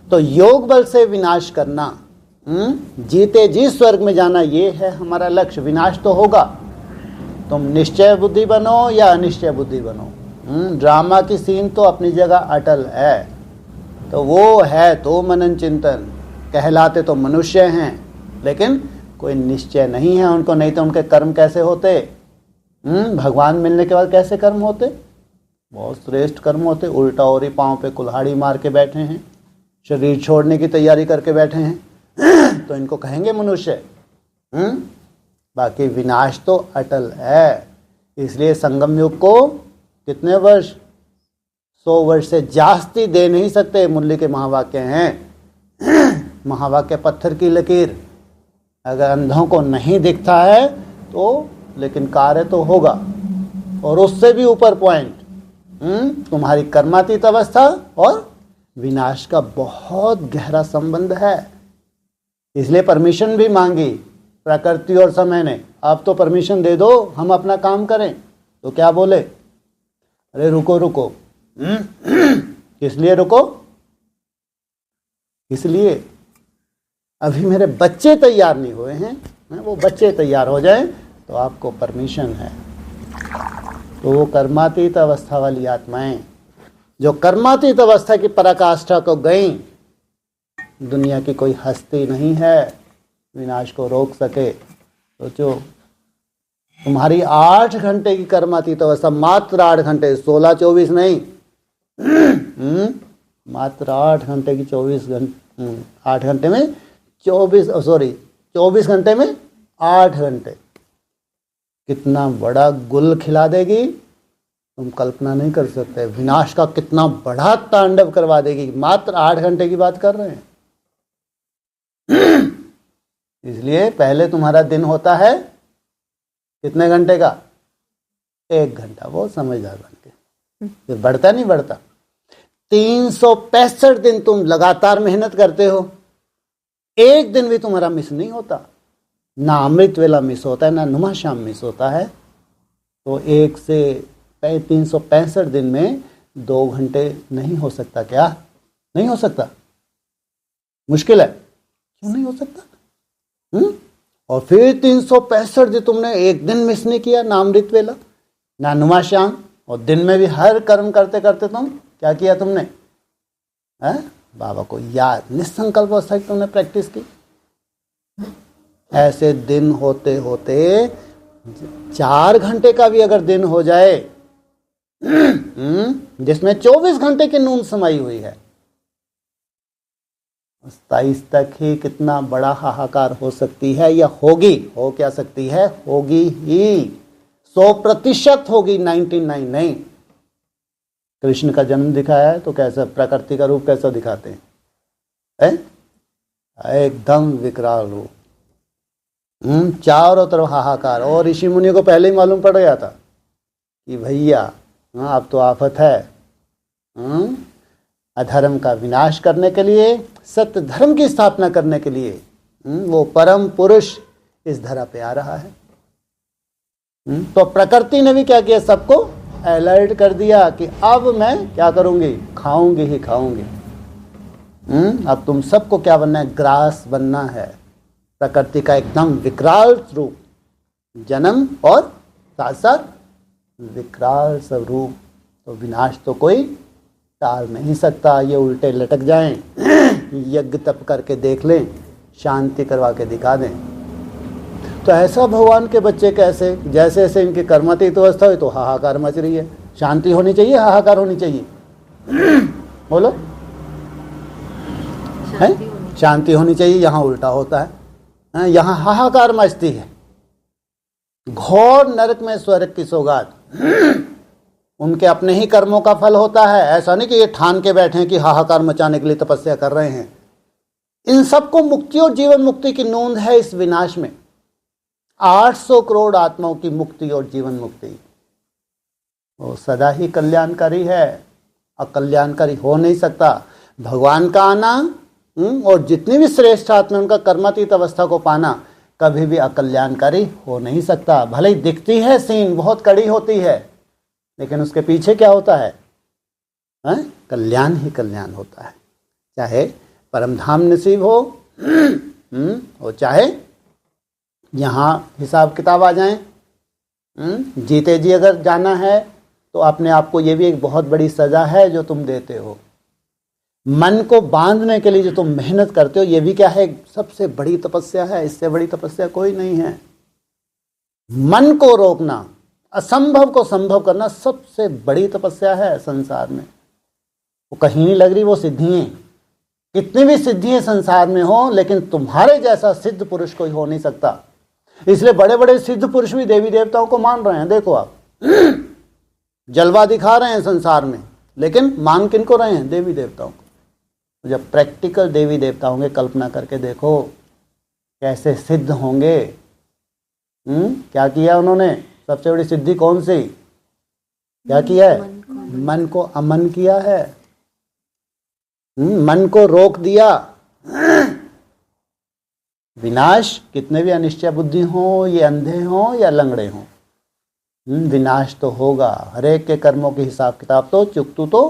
तो योग बल से विनाश करना, जीते जी स्वर्ग में जाना, ये है हमारा लक्ष्य। विनाश तो होगा, तुम निश्चय बुद्धि बनो या अनिश्चय बुद्धि बनो। ड्रामा की सीन तो अपनी जगह अटल है। तो वो है तो मनन चिंतन, कहलाते तो मनुष्य हैं, लेकिन कोई निश्चय नहीं है उनको। नहीं तो उनके कर्म कैसे होते? भगवान मिलने के बाद कैसे कर्म होते? बहुत श्रेष्ठ कर्म होते। उल्टा और ही पाँव पे कुल्हाड़ी मार के बैठे हैं, शरीर छोड़ने की तैयारी करके बैठे हैं, तो इनको कहेंगे मनुष्य। बाकी विनाश तो अटल है। इसलिए संगम युग को कितने वर्ष? 100 वर्ष से जास्ती दे नहीं सकते। मुरली के महावाक्य हैं, महावाक्य पत्थर की लकीर। अगर अंधों को नहीं दिखता है तो, लेकिन कार्य तो होगा। और उससे भी ऊपर पॉइंट, तुम्हारी कर्मातीत अवस्था और विनाश का बहुत गहरा संबंध है। इसलिए परमिशन भी मांगी प्रकृति और समय ने, अब तो परमिशन दे दो, हम अपना काम करें। तो क्या बोले, अरे रुको रुको। किस लिए रुको? इसलिए अभी मेरे बच्चे तैयार नहीं हुए हैं, वो बच्चे तैयार हो जाएं तो आपको परमिशन है। तो वो कर्मातीत अवस्था वाली आत्माएं जो कर्मातीत अवस्था की पराकाष्ठा को गई, दुनिया की कोई हस्ती नहीं है विनाश को रोक सके। सोचो, तुम्हारी 8 घंटे की कर्मातीत अवस्था, मात्र 8 घंटे, 16-24 नहीं, मात्र 8 घंटे की 24 घंटे में 24 घंटे में 8 घंटे, कितना बड़ा गुल खिला देगी तुम कल्पना नहीं कर सकते। विनाश का कितना बड़ा तांडव करवा देगी, मात्र 8 घंटे की बात कर रहे हैं। इसलिए पहले तुम्हारा दिन होता है कितने घंटे का? 1 घंटा, वो समझदार बन के। फिर बढ़ता नहीं बढ़ता। 365 दिन तुम लगातार मेहनत करते हो, एक दिन भी तुम्हारा मिस नहीं होता। ना अमृत वेला मिस होता है, ना नुमा शाम मिस होता है। तो 1 से 365 दिन में 2 घंटे नहीं हो सकता क्या? नहीं हो सकता, मुश्किल है। क्यों नहीं हो सकता? और फिर 365 दिन तुमने एक दिन मिस नहीं किया, ना अमृत वेला ना नुमा शाम, और दिन में भी हर कर्म करते करते तुम क्या किया तुमने? बाबा को याद, निसंकल्प अवस्था की तुमने प्रैक्टिस की। ऐसे दिन होते होते 4 घंटे का भी अगर दिन हो जाए, जिसमें 24 घंटे की नींद समाई हुई है, 27 तक ही कितना बड़ा हाहाकार हो सकती है, या होगी। हो क्या सकती है? होगी ही, 100% होगी, 99 नहीं। कृष्ण का जन्म दिखाया है तो कैसा प्रकृति का रूप कैसा दिखाते हैं? एकदम विकराल रूप, चारों तरफ हाहाकार। और ऋषि मुनि को पहले ही मालूम पड़ गया था कि भैया अब तो आफत है। अधर्म का विनाश करने के लिए, सत्य धर्म की स्थापना करने के लिए वो परम पुरुष इस धरा पे आ रहा है। तो प्रकृति ने भी क्या किया? सबको अलर्ट कर दिया कि अब मैं क्या करूंगी? खाऊंगी ही खाऊंगी। अब तुम सबको क्या बनना है? ग्रास बनना है। प्रकृति का एकदम विकराल रूप, जन्म और साथ साथ विकराल स्वरूप। तो विनाश तो कोई टाल नहीं सकता। ये उल्टे लटक जाएं, यज्ञ तप करके देख लें, शांति करवा के दिखा दें। तो ऐसा भगवान के बच्चे कैसे? जैसे जैसे इनकी कर्मातीत अवस्था हुई तो हाहाकार मच रही है। शांति होनी चाहिए, हाहाकार होनी चाहिए? बोलो, है शांति होनी चाहिए, यहाँ उल्टा होता है। यहाँ हाहाकार मचती है। घोर नरक में स्वर्ग की सौगात। उनके अपने ही कर्मों का फल होता है। ऐसा नहीं कि ये ठान के बैठे हैं कि हाहाकार मचाने के लिए तपस्या कर रहे हैं। इन सबको मुक्ति और जीवन मुक्ति की नोंद है इस विनाश में। 800 करोड़ आत्माओं की मुक्ति और जीवन मुक्ति वो सदा ही कल्याणकारी है, अकल्याणकारी हो नहीं सकता। भगवान का आना और जितनी भी श्रेष्ठ आत्मा उनका कर्मातीत अवस्था को पाना कभी भी अकल्याणकारी हो नहीं सकता। भले ही दिखती है सीन बहुत कड़ी होती है, लेकिन उसके पीछे क्या होता है? कल्याण ही कल्याण होता है। चाहे परमधाम नसीब हो और चाहे यहाँ हिसाब किताब आ जाए। जीते जी अगर जाना है तो अपने आप को ये भी एक बहुत बड़ी सजा है जो तुम देते हो। मन को बांधने के लिए जो तुम मेहनत करते हो, ये भी क्या है? सबसे बड़ी तपस्या है। इससे बड़ी तपस्या कोई नहीं है। मन को रोकना, असंभव को संभव करना सबसे बड़ी तपस्या है संसार में। वो कहीं नहीं लग रही वो सिद्धियां। कितनी भी सिद्धियां संसार में हो, लेकिन तुम्हारे जैसा सिद्ध पुरुष कोई हो नहीं सकता। इसलिए बड़े बड़े सिद्ध पुरुष भी देवी देवताओं को मान रहे हैं। देखो आप, जलवा दिखा रहे हैं संसार में, लेकिन मान किनको रहे हैं? देवी देवताओं को। जब प्रैक्टिकल देवी देवता होंगे, कल्पना करके देखो कैसे सिद्ध होंगे। क्या किया उन्होंने? सबसे बड़ी सिद्धि कौन सी? क्या किया है? मन को अमन किया है, मन को रोक दिया। विनाश कितने भी अनिश्चय बुद्धि हो, ये अंधे हो या लंगड़े हो, विनाश तो होगा। हरेक के कर्मों के हिसाब किताब तो चुकतू तो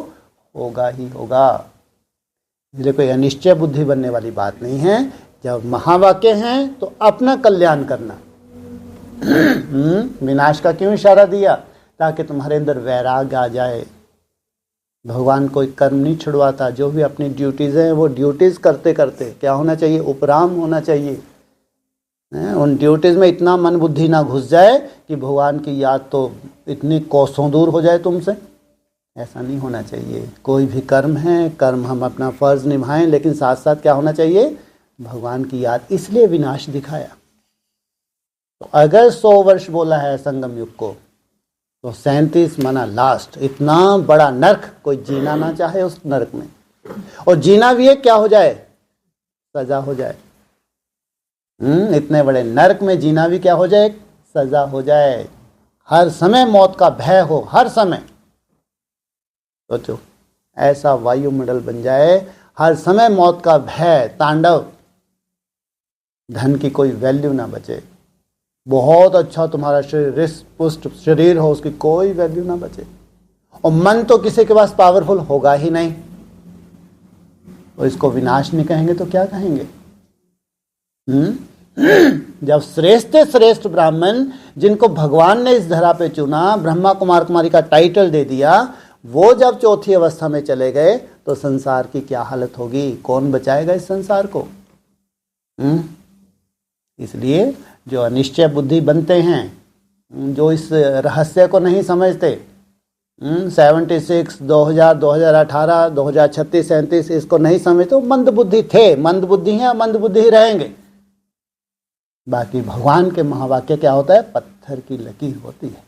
होगा ही होगा। इसलिए कोई अनिश्चय बुद्धि बनने वाली बात नहीं है। जब महावाक्य हैं तो अपना कल्याण करना। विनाश का क्यों इशारा दिया? ताकि तुम्हारे अंदर वैराग्य आ जाए। भगवान कोई कर्म नहीं छुड़वाता, जो भी अपनी ड्यूटीज हैं वो ड्यूटीज करते करते क्या होना चाहिए? उपराम होना चाहिए। उन ड्यूटीज में इतना मन बुद्धि ना घुस जाए कि भगवान की याद तो इतनी कोसों दूर हो जाए तुमसे। ऐसा नहीं होना चाहिए। कोई भी कर्म है, कर्म हम अपना फर्ज निभाएं, लेकिन साथ साथ क्या होना चाहिए? भगवान की याद। इसलिए विनाश दिखाया। तो अगर 100 वर्ष बोला है संगम युग को, तो 37 माना लास्ट। इतना बड़ा नर्क कोई जीना ना चाहे उस नर्क में, और जीना भी है क्या हो जाए? सजा हो जाए। इतने बड़े नर्क में जीना भी क्या हो जाए? सजा हो जाए। हर समय मौत का भय हो, हर समय। सोचो ऐसा वायुमंडल बन जाए, हर समय मौत का भय तांडव, धन की कोई वैल्यू ना बचे। बहुत अच्छा तुम्हारा शरीर, रिष्ट पुष्ट शरीर हो, उसकी कोई वैल्यू ना बचे। और मन तो किसी के पास पावरफुल होगा ही नहीं। और इसको विनाश नहीं कहेंगे तो क्या कहेंगे? जब श्रेष्ठ श्रेष्ठ ब्राह्मण, जिनको भगवान ने इस धरा पे चुना, ब्रह्मा कुमार कुमारी का टाइटल दे दिया, वो जब चौथी अवस्था में चले गए तो संसार की क्या हालत होगी? कौन बचाएगा इस संसार को? इसलिए जो अनिश्चय बुद्धि बनते हैं, जो इस रहस्य को नहीं समझते, 76, 2000, 2018, 2036, 37 इसको नहीं समझते, वो मंद बुद्धि थे, मंद बुद्धि हैं, मंद बुद्धि ही रहेंगे। बाकी भगवान के महावाक्य क्या होता है? पत्थर की लकीर होती है।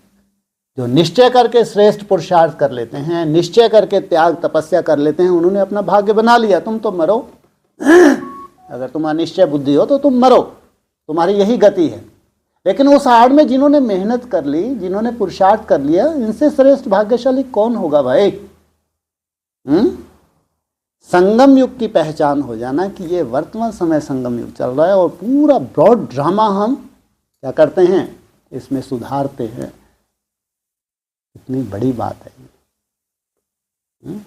जो निश्चय करके श्रेष्ठ पुरुषार्थ कर लेते हैं, निश्चय करके त्याग तपस्या कर लेते हैं, उन्होंने अपना भाग्य बना लिया। तुम तो मरो। अगर तुम अनिश्चय बुद्धि हो तो तुम मरो, तुम्हारी यही गति है। लेकिन उस आड़ में जिन्होंने मेहनत कर ली, जिन्होंने पुरुषार्थ कर लिया, इनसे श्रेष्ठ भाग्यशाली कौन होगा भाई? संगम युग की पहचान हो जाना कि ये वर्तमान समय संगम युग चल रहा है, और पूरा ब्रॉड ड्रामा हम क्या करते हैं? इसमें सुधारते हैं। इतनी बड़ी बात है।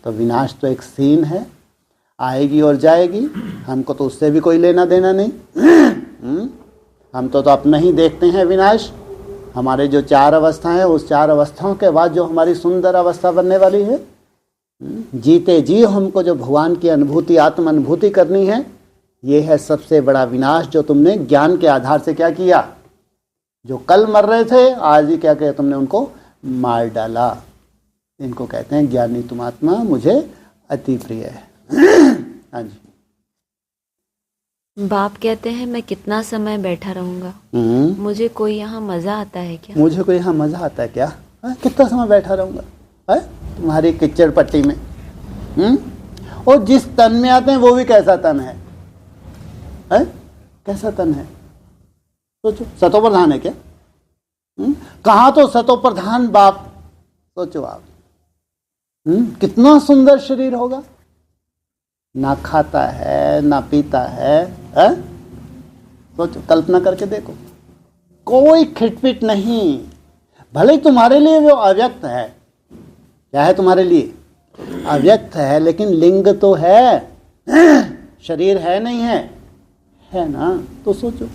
तो विनाश तो एक सीन है, आएगी और जाएगी। हमको तो उससे भी कोई लेना देना नहीं। हम तो अपना ही देखते हैं विनाश। हमारे जो 4 अवस्थाएं हैं, उस 4 अवस्थाओं के बाद जो हमारी सुंदर अवस्था बनने वाली है, जीते जी हमको जो भगवान की अनुभूति, आत्म अनुभूति करनी है, ये है सबसे बड़ा विनाश जो तुमने ज्ञान के आधार से क्या किया। जो कल मर रहे थे, आज ही क्या किया तुमने? उनको मार डाला। इनको कहते हैं ज्ञानी तुम आत्मा मुझे अति प्रिय है। हाँ जी। बाप कहते हैं मैं कितना समय बैठा रहूंगा, मुझे कोई यहाँ मजा आता है क्या? मुझे कोई यहाँ मजा आता है क्या? कितना समय बैठा रहूंगा तुम्हारी किच्चड़ पट्टी में? और जिस तन में आते हैं वो भी कैसा तन है? कैसा तन है? सोचो, सतो प्रधान है क्या? कहाँ तो सतो प्रधान बाप। सोचो आप, कितना सुंदर शरीर होगा। ना खाता है, ना पीता है, सोचो, कल्पना करके देखो। कोई खिटपिट नहीं। भले तुम्हारे लिए वो अव्यक्त है। क्या है तुम्हारे लिए? अव्यक्त है, लेकिन लिंग तो है, शरीर है नहीं है? है ना? तो सोचो,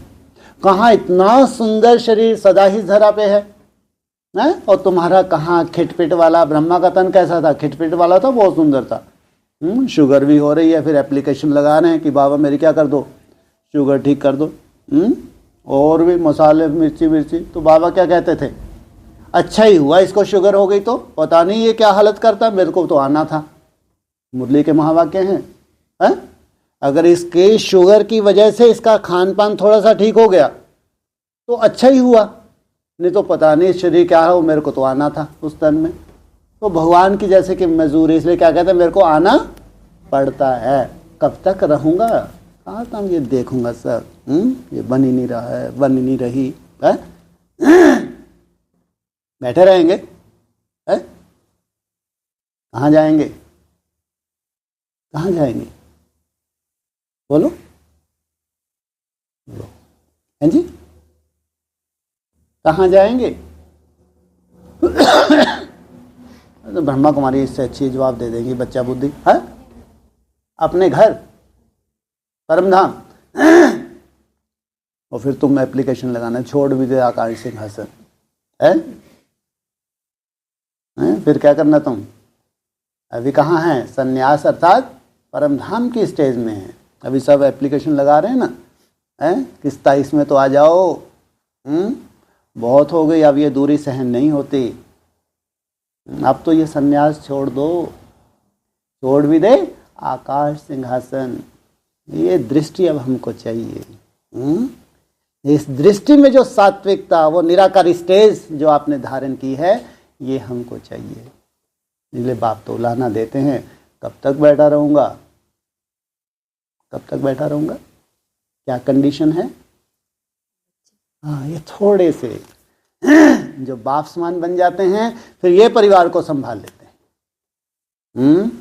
कहाँ इतना सुंदर शरीर सदा ही धरा पे है, और तुम्हारा कहाँ खिटपिट वाला। ब्रह्मा का तन कैसा था? खिटपिट वाला था, बहुत सुंदर था। शुगर भी हो रही है, फिर एप्लीकेशन लगा रहे हैं कि बाबा मेरी क्या कर दो, शुगर ठीक कर दो। और भी मसाले, मिर्ची। तो बाबा क्या कहते थे? अच्छा ही हुआ इसको शुगर हो गई, तो पता नहीं ये क्या हालत करता, मेरे को तो आना था। मुरली के महावाक्य हैं। अगर इसके शुगर की वजह से इसका खान पान थोड़ा सा ठीक हो गया तो अच्छा ही हुआ, नहीं तो पता नहीं शरीर क्या है, वो मेरे को तो आना था उस तन में। तो भगवान की जैसे कि मजदूरी, इसलिए क्या कहते हैं, मेरे को आना पड़ता है। कब तक रहूंगा, कहाँ तक ये देखूंगा सब, ये बन ही नहीं रहा है, बन ही नहीं रही है? बैठे रहेंगे है? कहाँ जाएंगे, कहाँ जाएंगे, बोलो बोलो, हैं जी, कहाँ जाएंगे? तो ब्रह्मा कुमारी इससे अच्छी जवाब दे देंगी, बच्चा बुद्धि है, अपने घर परम धाम। और फिर तुम एप्लीकेशन लगाना, छोड़ भी दे आकाश सिंहासन है? फिर क्या करना तुम? अभी कहाँ है? संन्यास अर्थात परम धाम की स्टेज में है। अभी सब एप्लीकेशन लगा रहे हैं ना, है कि 27 में तो आ जाओ, बहुत हो गई, अब ये दूरी सहन नहीं होती, अब तो ये सन्यास छोड़ दो, छोड़ भी दे आकाश सिंहासन। ये दृष्टि अब हमको चाहिए। इस दृष्टि में जो सात्विकता, वो निराकारी स्टेज जो आपने धारण की है, ये हमको चाहिए। इसलिए बाप तो उलाहना देते हैं, कब तक बैठा रहूंगा, कब तक बैठा रहूंगा, क्या कंडीशन है? हाँ, ये थोड़े से जो बाप समान बन जाते हैं, फिर ये परिवार को संभाल लेते हैं।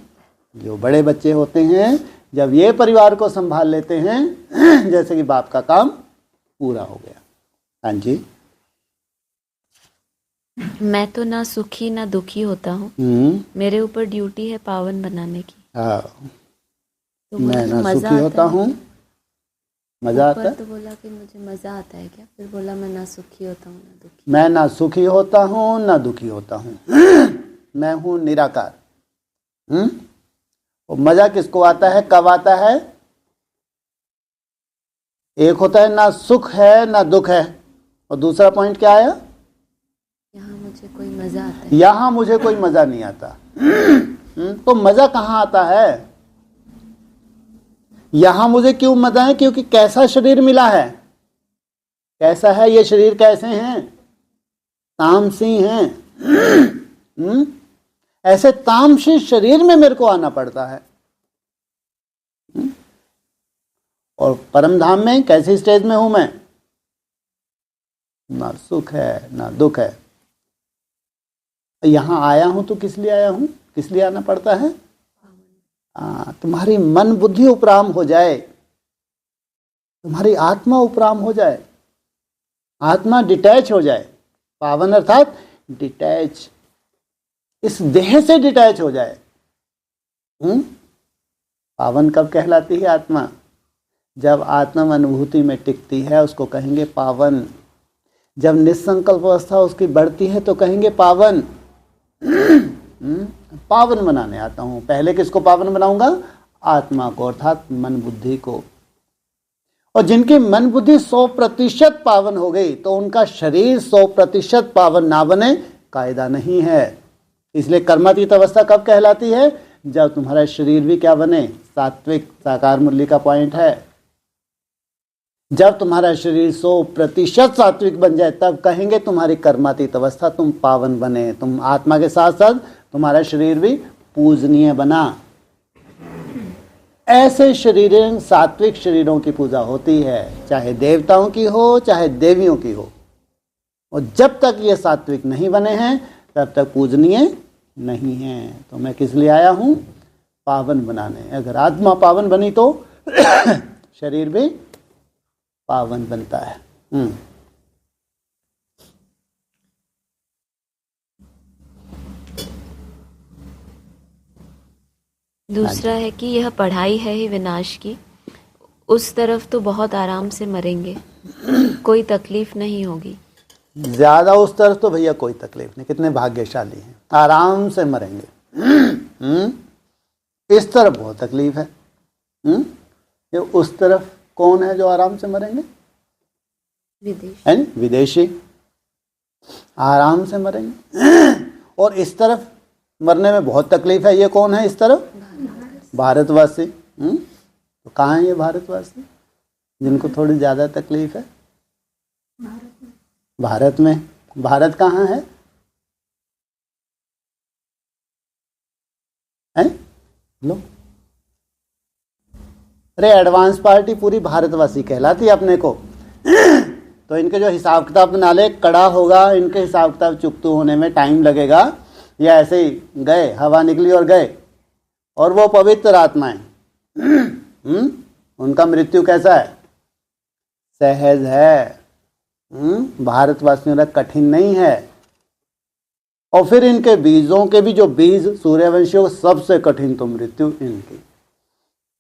जो बड़े बच्चे होते हैं, जब ये परिवार को संभाल लेते हैं, जैसे कि बाप का काम पूरा हो गया। हाँ जी। मैं तो ना सुखी ना दुखी होता हूँ, मेरे ऊपर ड्यूटी है पावन बनाने की। हाँ, तो मैं ना मजा सुखी होता हूँ, मजा आता है। तो बोला कि मुझे मजा आता है क्या, फिर बोला मैं ना सुखी होता हूँ ना दुखी। मैं ना सुखी होता हूँ ना दुखी होता हूँ, मैं हूँ निराकार। और मजा किसको आता है, कब आता है? एक होता है ना सुख है ना दुख है, और दूसरा पॉइंट क्या आया? यहाँ मुझे कोई मजा आता है, यहाँ मुझे कोई मजा नहीं आता। तो मजा कहाँ आता है? यहां मुझे क्यों मजा है? क्योंकि कैसा शरीर मिला है, कैसा है ये शरीर, कैसे हैं? तामसी हैं। ऐसे तामसी शरीर में मेरे को आना पड़ता है। और परम धाम में कैसी स्टेज में हूं मैं? ना सुख है ना दुख है। यहां आया हूं तो किस लिए आया हूं, किस लिए आना पड़ता है? तुम्हारी मन बुद्धि उपराम हो जाए, तुम्हारी आत्मा उपराम हो जाए, आत्मा डिटैच हो जाए। पावन अर्थात डिटैच, इस देह से डिटैच हो जाए। पावन कब कहलाती है आत्मा? जब आत्म अनुभूति में टिकती है, उसको कहेंगे पावन। जब निसंकल्प अवस्था उसकी बढ़ती है तो कहेंगे पावन। पावन बनाने आता हूं। पहले किसको पावन बनाऊंगा? आत्मा को, अर्थात मन बुद्धि को। और जिनकी मन बुद्धि 100% पावन हो गई, तो उनका शरीर 100% पावन ना बने कायदा नहीं है। इसलिए कर्मातीत अवस्था कब कहलाती है? जब तुम्हारा शरीर भी क्या बने? सात्विक, साकार मुरली का पॉइंट है। जब तुम्हारा शरीर 100% सात्विक बन जाए, तब कहेंगे तुम्हारी कर्मातीत अवस्था, तुम पावन बने। तुम आत्मा के साथ साथ तुम्हारा शरीर भी पूजनीय बना। ऐसे शरीर, सात्विक शरीरों की पूजा होती है, चाहे देवताओं की हो चाहे देवियों की हो। और जब तक ये सात्विक नहीं बने हैं, तब तक पूजनीय नहीं है। तो मैं किस लिए आया हूं? पावन बनाने। अगर आत्मा पावन बनी तो शरीर भी पावन बनता है। दूसरा है कि यह पढ़ाई है ही विनाश की, उस तरफ तो बहुत आराम से मरेंगे, कोई तकलीफ नहीं होगी। ज्यादा उस तरफ तो भैया कोई तकलीफ नहीं, कितने भाग्यशाली हैं, आराम से मरेंगे। इस तरफ बहुत तकलीफ है। ये उस तरफ कौन है जो आराम से मरेंगे? विदेशी। है विदेशी, आराम से मरेंगे। और इस तरफ मरने में बहुत तकलीफ है, ये कौन है इस तरफ? भारतवासी। तो कहाँ है ये भारतवासी जिनको थोड़ी ज्यादा तकलीफ है? भारत में। भारत कहाँ है? लो, अरे एडवांस पार्टी पूरी भारतवासी कहलाती है अपने को। तो इनके जो हिसाब किताब बना ले कड़ा होगा, इनके हिसाब किताब चुकतू होने में टाइम लगेगा, या ऐसे ही गए, हवा निकली और गए। और वो पवित्र आत्माएं, उनका मृत्यु कैसा है? सहज है। भारतवासियों का कठिन नहीं है। और फिर इनके बीजों के भी जो बीज सूर्यवंशियों को सबसे कठिन तो मृत्यु इनकी,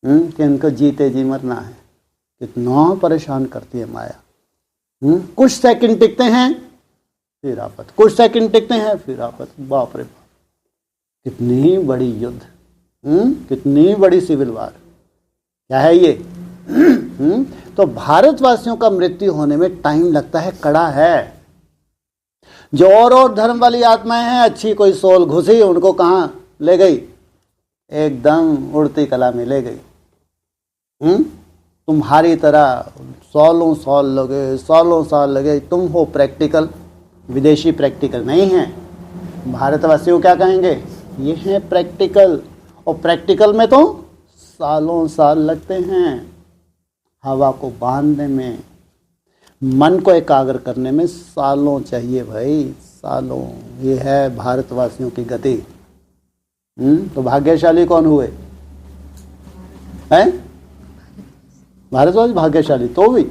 कि इनको जीते जी मरना है। कितना परेशान करती है माया। कुछ सेकंड टिकते हैं फिर आफत, कुछ सेकंड टिकते हैं फिर आफत। बाप रे बाप, कितनी बड़ी युद्ध, कितनी बड़ी सिविल वार, क्या है ये? तो भारतवासियों का मृत्यु होने में टाइम लगता है, कड़ा है। जो और धर्म वाली आत्माएं हैं, अच्छी कोई सोल घुसी, उनको कहाँ ले गई? एकदम उड़ती कला में ले गई। तुम्हारी तरह सालों साल लगे, तुम हो प्रैक्टिकल, विदेशी प्रैक्टिकल नहीं है। भारतवासियों क्या कहेंगे? ये है प्रैक्टिकल। और प्रैक्टिकल में तो सालों साल लगते हैं, हवा को बांधने में, मन को एकाग्र करने में सालों चाहिए भाई, सालों। ये है भारतवासियों की गति। तो भाग्यशाली कौन हुए? हैं? भारतवासी भाग्यशाली तो भी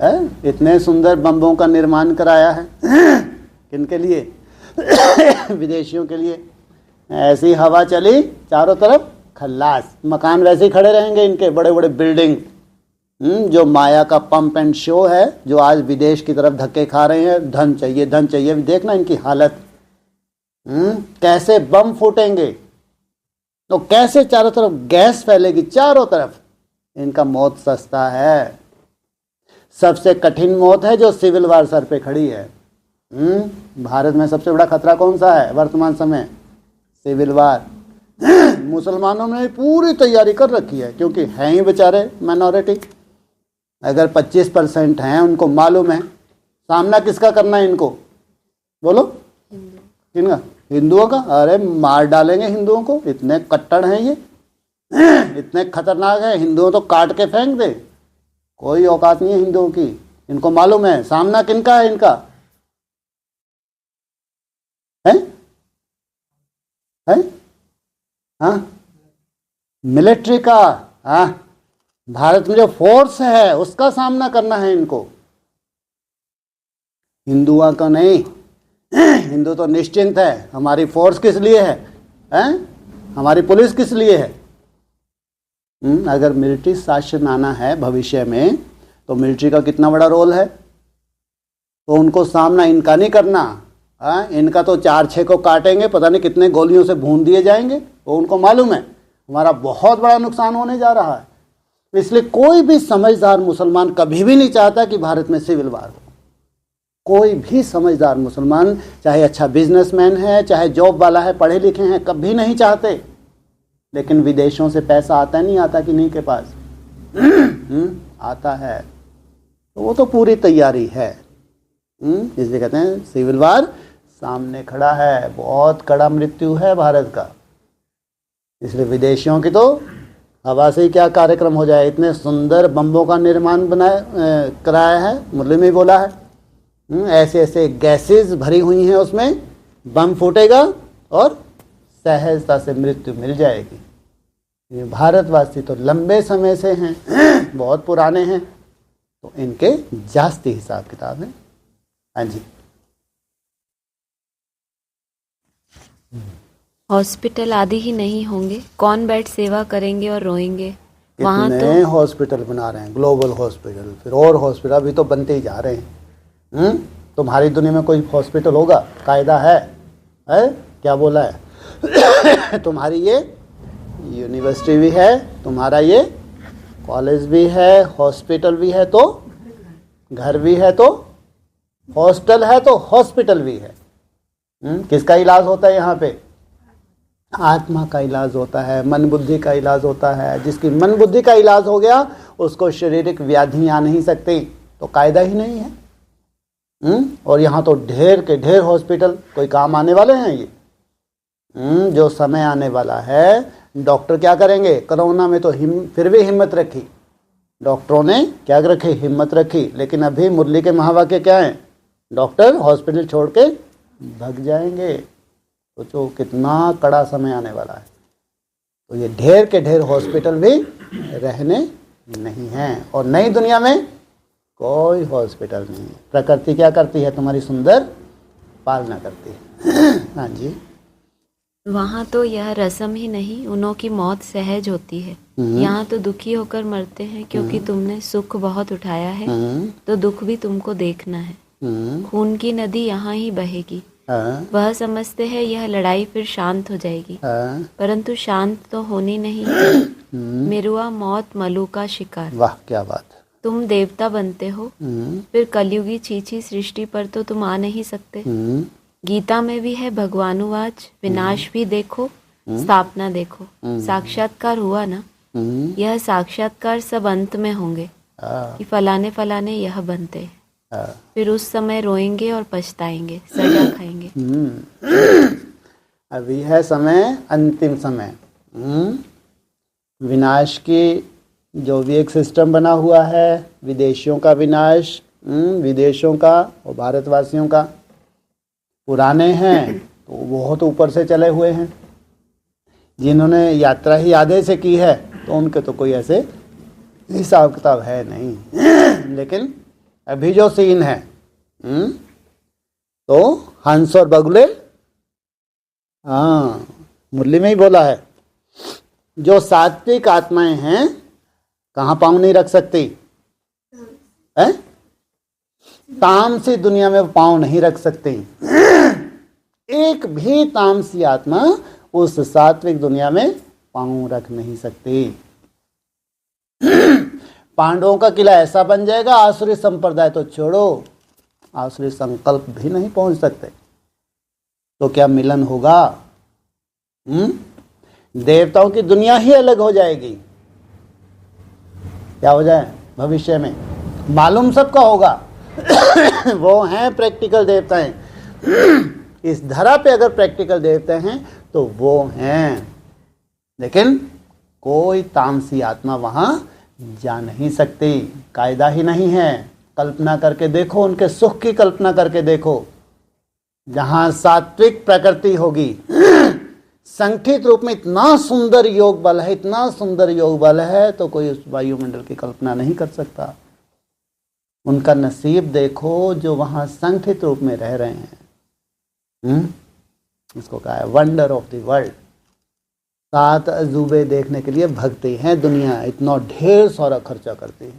है। इतने सुंदर बम्बों का निर्माण कराया है किनके लिए? विदेशियों के लिए। ऐसी हवा चली चारों तरफ खल्लास, मकान वैसे ही खड़े रहेंगे इनके, बड़े बड़े बिल्डिंग। जो माया का पंप एंड शो है, जो आज विदेश की तरफ धक्के खा रहे हैं, धन चाहिए धन चाहिए। देखना इनकी हालत, कैसे बम फूटेंगे, तो कैसे चारों तरफ गैस फैलेगी चारों तरफ। इनका मौत सस्ता है। सबसे कठिन मौत है जो सिविल वार सर पे खड़ी है। भारत में सबसे बड़ा खतरा कौन सा है वर्तमान समय? Civil war. मुसलमानों ने पूरी तैयारी कर रखी है, क्योंकि हैं ही बेचारे माइनॉरिटी। अगर 25% हैं, उनको मालूम है सामना किसका करना है इनको, बोलो? किनका? हिंदुओं का। अरे मार डालेंगे हिंदुओं को, इतने कट्टर हैं ये, इतने खतरनाक है। हिंदुओं तो काट के फेंक दे, कोई औकात नहीं है हिंदुओं की। इनको मालूम है सामना किनका है इनका, है? हाँ, मिलिट्री का। हाँ, भारत में जो फोर्स है उसका सामना करना है इनको, हिंदुओं का नहीं। हिंदू तो निश्चिंत है, हमारी फोर्स किस लिए है, हमारी पुलिस किस लिए है। अगर मिलिट्री शासन आना है भविष्य में, तो मिलिट्री का कितना बड़ा रोल है। तो उनको सामना इनका नहीं करना। इनका तो 4-6 को काटेंगे, पता नहीं कितने गोलियों से भून दिए जाएंगे। वो उनको मालूम है हमारा बहुत बड़ा नुकसान होने जा रहा है। इसलिए कोई भी समझदार मुसलमान कभी भी नहीं चाहता कि भारत में सिविल वार हो। कोई भी समझदार मुसलमान, चाहे अच्छा बिजनेसमैन है, चाहे जॉब वाला है, पढ़े लिखे हैं, कभी नहीं चाहते। लेकिन विदेशों से पैसा आता है, नहीं आता कि नहीं के पास आता है, तो वो तो पूरी तैयारी है। इसलिए कहते हैं सिविल वार सामने खड़ा है, बहुत कड़ा मृत्यु है भारत का। इसलिए विदेशियों की तो हवा से ही क्या कार्यक्रम हो जाए। इतने सुंदर बम्बों का निर्माण कराया है, मुरली में बोला है। ऐसे ऐसे गैसेस भरी हुई हैं उसमें, बम फूटेगा और सहजता से मृत्यु मिल जाएगी। ये भारतवासी तो लंबे समय से हैं, बहुत पुराने हैं, तो इनके जास्ती हिसाब किताब है। हाँ जी। हॉस्पिटल आदि ही नहीं होंगे, कौन बेड सेवा करेंगे और रोएंगे वहाँ तो हॉस्पिटल बना रहे हैं, ग्लोबल हॉस्पिटल, फिर और हॉस्पिटल अभी तो बनते ही जा रहे हैं। तुम्हारी दुनिया में कोई हॉस्पिटल होगा, कायदा है? क्या बोला है? तुम्हारी ये यूनिवर्सिटी भी है, तुम्हारा ये कॉलेज भी है, हॉस्पिटल भी है, तो घर भी है, तो हॉस्टल है, तो हॉस्पिटल भी है। किसका इलाज होता है यहाँ पे? आत्मा का इलाज होता है, मन बुद्धि का इलाज होता है। जिसकी मन बुद्धि का इलाज हो गया, उसको शारीरिक व्याधि आ नहीं सकती, तो कायदा ही नहीं है। और यहाँ तो ढेर के ढेर हॉस्पिटल, कोई काम आने वाले हैं ये? जो समय आने वाला है, डॉक्टर क्या करेंगे? कोरोना में तो फिर भी हिम्मत रखी, डॉक्टरों ने क्या रखी? हिम्मत रखी। लेकिन अभी मुरली के महावाक्य क्या हैं? डॉक्टर हॉस्पिटल छोड़ के भाग जाएंगे। सोचो कितना कड़ा समय आने वाला है। तो ये ढेर के ढेर हॉस्पिटल भी रहने नहीं हैं, और नई दुनिया में कोई हॉस्पिटल नहीं है। प्रकृति क्या करती है? तुम्हारी सुंदर पालना करती है। हाँ जी। वहाँ तो यह रस्म ही नहीं, उन्हों की मौत सहज होती है। यहाँ तो दुखी होकर मरते हैं, क्योंकि तुमने सुख बहुत उठाया है, तो दुख भी तुमको देखना है। खून की नदी यहाँ ही बहेगी। वह समझते हैं यह लड़ाई फिर शांत हो जाएगी, परंतु शांत तो होनी नहीं है। मेरुआ मौत मलू का शिकार। वाह क्या बात है। तुम देवता बनते हो, फिर कलयुगी छीछी सृष्टि पर तो तुम आ नहीं सकते। गीता में भी है भगवानुवाच, विनाश भी देखो स्थापना देखो। साक्षात्कार हुआ ना, यह साक्षात्कार सब अंत में होंगे कि फलाने फलाने यह बनते हैं। फिर उस समय रोएंगे और पछताएंगे, सजा खाएंगे। अभी है समय, अंतिम समय। विनाश की जो भी एक सिस्टम बना हुआ है, विदेशियों का विनाश, विदेशों का और भारतवासियों का। पुराने हैं तो बहुत ऊपर से चले हुए हैं, जिन्होंने यात्रा ही आधे से की है तो उनके तो कोई ऐसे हिसाब किताब है नहीं। लेकिन अभी जो सीन है, तो हंस और बगुले, हाँ मुरली में ही बोला है, जो सात्विक आत्माएं हैं कहाँ पाँव नहीं रख सकती है? तामसी दुनिया में पाँव नहीं रख सकती। एक भी तामसी आत्मा उस सात्विक दुनिया में पाँव रख नहीं सकती। पांडवों का किला ऐसा बन जाएगा, आसुरी संप्रदाय तो छोड़ो, आसुरी संकल्प भी नहीं पहुंच सकते। तो क्या मिलन होगा? देवताओं की दुनिया ही अलग हो जाएगी। क्या हो जाए भविष्य में? मालूम सबका होगा। वो हैं प्रैक्टिकल देवताएं। इस धरा पे अगर प्रैक्टिकल देवते हैं तो वो हैं, लेकिन कोई तामसी आत्मा वहां जा नहीं सकती। कायदा ही नहीं है। कल्पना करके देखो, उनके सुख की कल्पना करके देखो। जहां सात्विक प्रकृति होगी, संगठित रूप में इतना सुंदर योग बल है, इतना सुंदर योग बल है, तो कोई उस वायुमंडल की कल्पना नहीं कर सकता। उनका नसीब देखो जो वहां संगठित रूप में रह रहे हैं। इसको कहा है वंडर ऑफ द वर्ल्ड। 7 अजूबे देखने के लिए भगती हैं दुनिया, इतना ढेर सारा खर्चा करती है।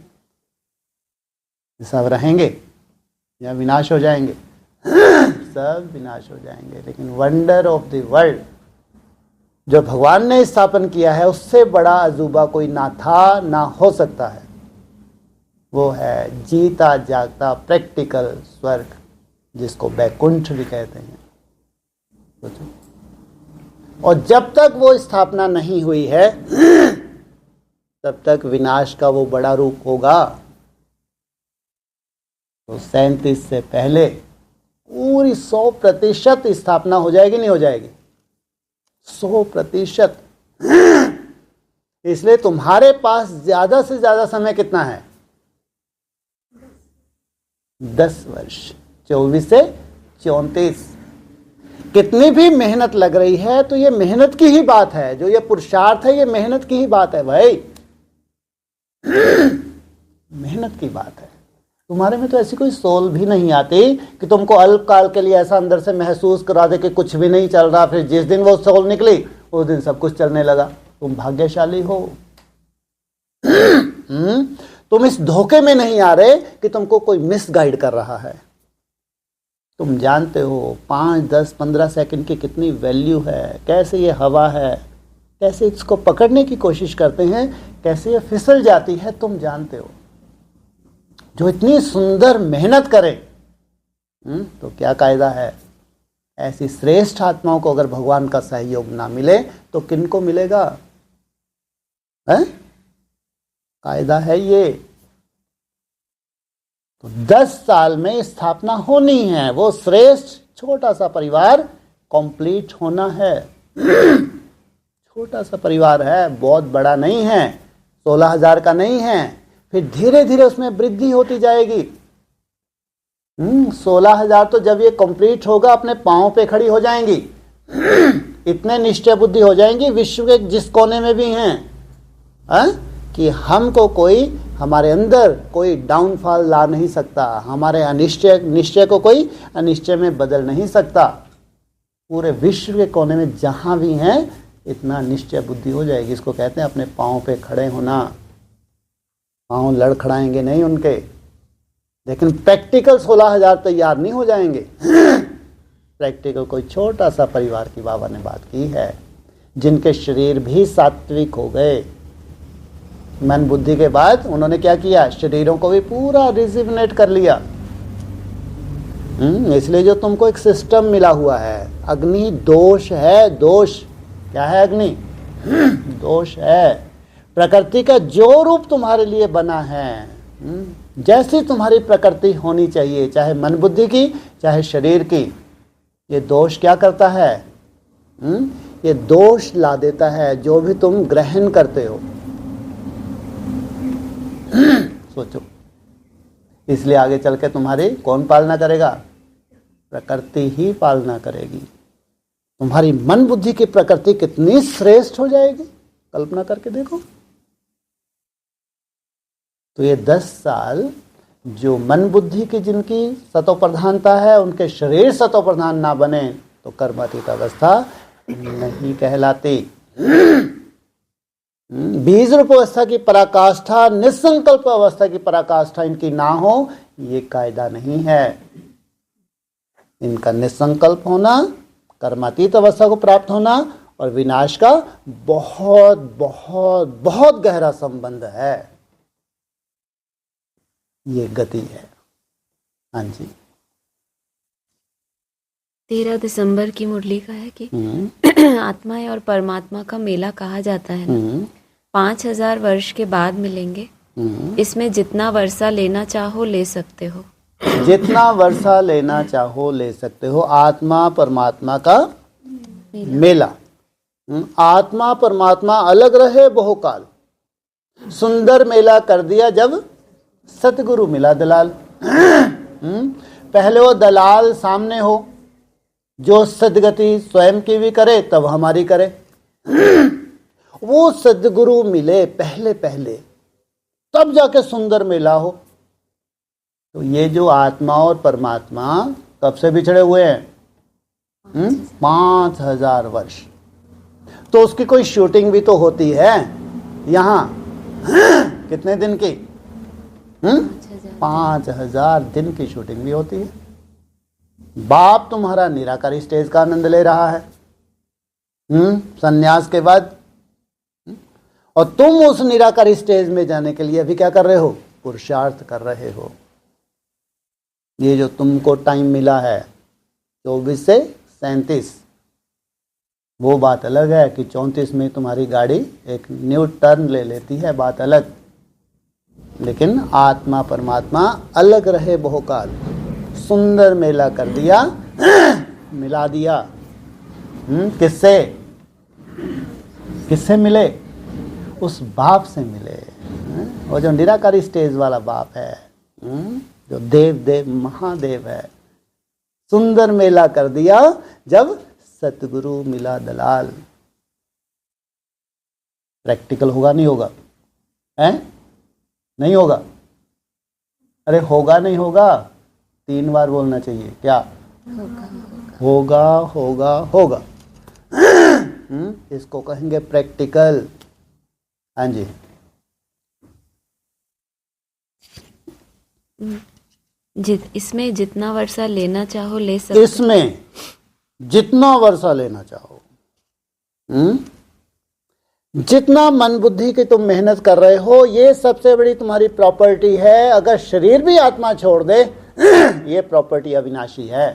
सब रहेंगे या विनाश हो जाएंगे? सब विनाश हो जाएंगे। लेकिन वंडर ऑफ द वर्ल्ड जो भगवान ने स्थापन किया है, उससे बड़ा अजूबा कोई ना था ना हो सकता है। वो है जीता जागता प्रैक्टिकल स्वर्ग, जिसको बैकुंठ भी कहते हैं। सोचो, और जब तक वो स्थापना नहीं हुई है तब तक विनाश का वो बड़ा रूप होगा। तो 37 से पहले पूरी 100% स्थापना हो जाएगी, नहीं हो जाएगी? 100%। इसलिए तुम्हारे पास ज्यादा से ज्यादा समय कितना है? 10 वर्ष, 24 से 34। कितनी भी मेहनत लग रही है तो ये मेहनत की ही बात है। जो ये पुरुषार्थ है, ये मेहनत की ही बात है भाई। मेहनत की बात है। तुम्हारे में तो ऐसी कोई सोल भी नहीं आती कि तुमको अल्पकाल के लिए ऐसा अंदर से महसूस करा दे कि कुछ भी नहीं चल रहा, फिर जिस दिन वो सोल निकली उस दिन सब कुछ चलने लगा। तुम भाग्यशाली हो। तुम इस धोखे में नहीं आ रहे कि तुमको कोई मिसगाइड कर रहा है। तुम जानते हो 5, 10, 15 सेकंड की कितनी वैल्यू है। कैसे ये हवा है, कैसे इसको पकड़ने की कोशिश करते हैं, कैसे ये फिसल जाती है, तुम जानते हो। जो इतनी सुंदर मेहनत करे, तो क्या कायदा है? ऐसी श्रेष्ठ आत्माओं को अगर भगवान का सहयोग ना मिले तो किनको मिलेगा? है? कायदा है ये। तो 10 साल में स्थापना होनी है। वो श्रेष्ठ छोटा सा परिवार कंप्लीट होना है। छोटा सा परिवार है, बहुत बड़ा नहीं है, 16,000 का नहीं है। फिर धीरे धीरे उसमें वृद्धि होती जाएगी। 16,000 तो जब ये कंप्लीट होगा अपने पांव पे खड़ी हो जाएंगी। इतने निश्चय बुद्धि हो जाएंगी विश्व के जिस कोने में भी हैं, कि हमको कोई, हमारे अंदर कोई डाउनफॉल ला नहीं सकता, हमारे निश्चय को कोई अनिश्चय में बदल नहीं सकता। पूरे विश्व के कोने में जहां भी हैं इतना निश्चय बुद्धि हो जाएगी। इसको कहते हैं अपने पांव पे खड़े होना। पांव लड़खड़ाएंगे नहीं उनके, लेकिन प्रैक्टिकल 16,000 तैयार नहीं हो जाएंगे। प्रैक्टिकल कोई छोटा सा परिवार की बाबा ने बात की है, जिनके शरीर भी सात्विक हो गए। मन बुद्धि के बाद उन्होंने क्या किया, शरीरों को भी पूरा रिजिवनेट कर लिया। इसलिए जो तुमको एक सिस्टम मिला हुआ है, अग्नि दोष है। दोष क्या है? अग्नि दोष है। प्रकृति का जो रूप तुम्हारे लिए बना है, जैसी तुम्हारी प्रकृति होनी चाहिए, चाहे मन बुद्धि की चाहे शरीर की, ये दोष क्या करता है? ये दोष ला देता है जो भी तुम ग्रहण करते हो। सोचो, इसलिए आगे चल के तुम्हारी कौन पालना करेगा? प्रकृति ही पालना करेगी। तुम्हारी मन बुद्धि की प्रकृति कितनी श्रेष्ठ हो जाएगी, कल्पना करके देखो। तो ये 10 साल जो मन बुद्धि की जिनकी सतो प्रधानता है, उनके शरीर सतो प्रधान ना बने तो कर्मातीत अवस्था नहीं कहलाती। बीज रूप अवस्था की पराकाष्ठा, निसंकल्प अवस्था की पराकाष्ठा इनकी ना हो, ये कायदा नहीं है। इनका निसंकल्प होना, कर्मातीत अवस्था को प्राप्त होना और विनाश का बहुत बहुत बहुत गहरा संबंध है। ये गति है। हाँ जी। 13 दिसंबर की मुरली का है कि आत्मा और परमात्मा का मेला कहा जाता है ना, 5,000 वर्ष के बाद मिलेंगे। इसमें जितना वर्षा लेना चाहो ले सकते हो। जितना वर्षा लेना चाहो ले सकते हो। आत्मा परमात्मा का मेला। आत्मा परमात्मा अलग रहे बहुकाल। सुंदर मेला कर दिया जब सतगुरु मिला दलाल। पहले वो दलाल सामने हो जो सदगति स्वयं की भी करे तब हमारी करे। वो सदगुरु मिले पहले पहले, तब जाके सुंदर मेला हो। तो ये जो आत्मा और परमात्मा कब से बिछड़े हुए हैं? 5,000 वर्ष। तो उसकी कोई शूटिंग भी तो होती है यहाँ। कितने दिन की? 5,000 दिन की शूटिंग भी होती है। बाप तुम्हारा निराकारी स्टेज का आनंद ले रहा है संन्यास के बाद, और तुम उस निराकारी स्टेज में जाने के लिए अभी क्या कर रहे हो? पुरुषार्थ कर रहे हो। ये जो तुमको टाइम मिला है 24 से 37, वो बात अलग है कि 34 में तुम्हारी गाड़ी एक न्यू टर्न ले लेती है, बात अलग। लेकिन आत्मा परमात्मा अलग रहे बहुकाल। सुंदर मेला कर दिया, मिला दिया। किससे? किससे मिले? उस बाप से मिले। वो जो निराकारी स्टेज वाला बाप है, जो देव देव महादेव है। सुंदर मेला कर दिया जब सतगुरु मिला दलाल। प्रैक्टिकल होगा नहीं होगा? नहीं होगा? अरे होगा नहीं होगा 3 बार बोलना चाहिए। क्या? होगा होगा होगा। इसको कहेंगे प्रैक्टिकल। हाँ जी। इसमें जितना वर्षा लेना चाहो ले सकते। इसमें जितना वर्षा लेना चाहो, जितना मन बुद्धि की तुम मेहनत कर रहे हो, ये सबसे बड़ी तुम्हारी प्रॉपर्टी है। अगर शरीर भी आत्मा छोड़ दे, ये प्रॉपर्टी अविनाशी है।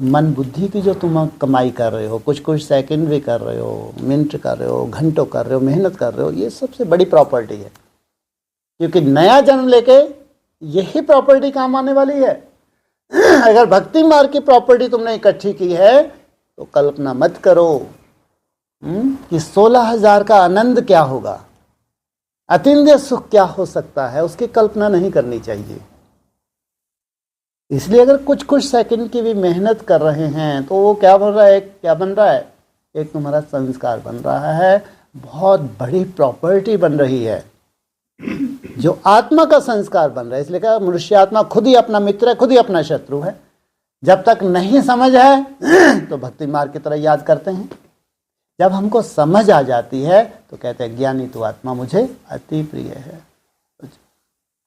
मन बुद्धि की जो तुम कमाई कर रहे हो, कुछ कुछ सेकंड भी कर रहे हो, मिनट कर रहे हो, घंटों कर रहे हो, मेहनत कर रहे हो, ये सबसे बड़ी प्रॉपर्टी है। क्योंकि नया जन्म लेके यही प्रॉपर्टी काम आने वाली है। अगर भक्ति मार्ग की प्रॉपर्टी तुमने इकट्ठी की है तो कल्पना मत करो कि 16,000 का आनंद क्या होगा, अतीन्द्रिय सुख क्या हो सकता है, उसकी कल्पना नहीं करनी चाहिए। इसलिए अगर कुछ कुछ सेकंड की भी मेहनत कर रहे हैं तो वो क्या बन रहा है, क्या बन रहा है, एक तुम्हारा संस्कार बन रहा है, बहुत बड़ी प्रॉपर्टी बन रही है, जो आत्मा का संस्कार बन रहा है। इसलिए कहा मनुष्य आत्मा खुद ही अपना मित्र है, खुद ही अपना शत्रु है। जब तक नहीं समझ है तो भक्ति मार्ग की तरह याद करते हैं, जब हमको समझ आ जाती है तो कहते हैं ज्ञानी तू आत्मा मुझे अति प्रिय है।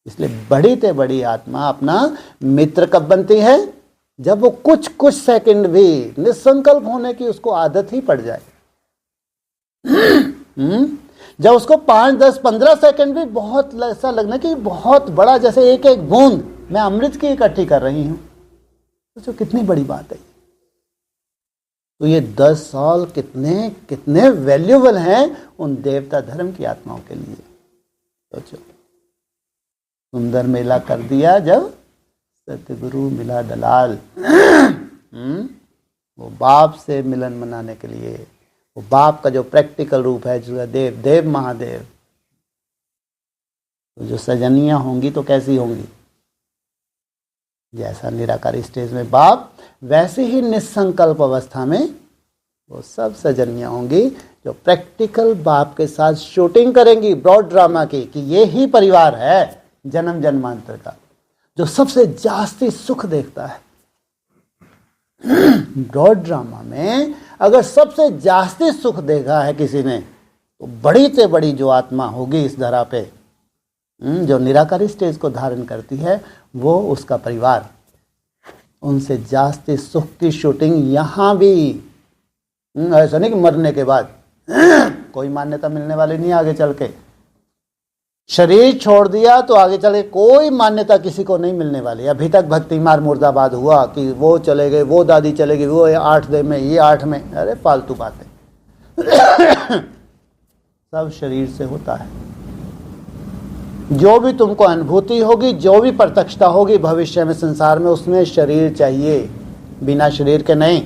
इसलिए बड़ी ते बड़ी आत्मा अपना मित्र कब बनती है, जब वो कुछ कुछ सेकंड भी निसंकल्प होने की उसको आदत ही पड़ जाए। जब उसको 5, 10, 15 सेकंड भी बहुत ऐसा लगना कि बहुत बड़ा, जैसे एक एक बूंद मैं अमृत की इकट्ठी कर रही हूं, तो कितनी बड़ी बात है। तो ये 10 साल कितने कितने वैल्यूबल हैं उन देवता धर्म की आत्माओं के लिए। सोचो, सुंदर मेला कर दिया जब सतगुरु मिला दलाल। वो बाप से मिलन मनाने के लिए, वो बाप का जो प्रैक्टिकल रूप है, जो देव देव महादेव, तो जो सजनियां होंगी तो कैसी होंगी, जैसा निराकारी स्टेज में बाप, वैसे ही निसंकल्प अवस्था में वो सब सजनियां होंगी जो प्रैक्टिकल बाप के साथ शूटिंग करेंगी ब्रॉड ड्रामा की, कि ये ही परिवार है जन्म जन्मांतर का, जो सबसे जास्ती सुख देखता है। ब्रॉड ड्रामा में अगर सबसे जास्ती सुख देखा है किसी ने, तो बड़ी से बड़ी जो आत्मा होगी इस धरा पे, जो निराकारी स्टेज को धारण करती है, वो उसका परिवार, उनसे जास्ती सुख की शूटिंग यहाँ भी। ऐसा नहीं कि मरने के बाद कोई मान्यता मिलने वाली नहीं, आगे चल के शरीर छोड़ दिया तो आगे चले कोई मान्यता किसी को नहीं मिलने वाली। अभी तक भक्ति मार मुर्दाबाद हुआ कि वो चले गए, वो दादी चले गई, वो 8 दे में, ये 8 में, अरे फालतू बातें। सब शरीर से होता है। जो भी तुमको अनुभूति होगी, जो भी प्रत्यक्षता होगी भविष्य में संसार में, उसमें शरीर चाहिए, बिना शरीर के नहीं।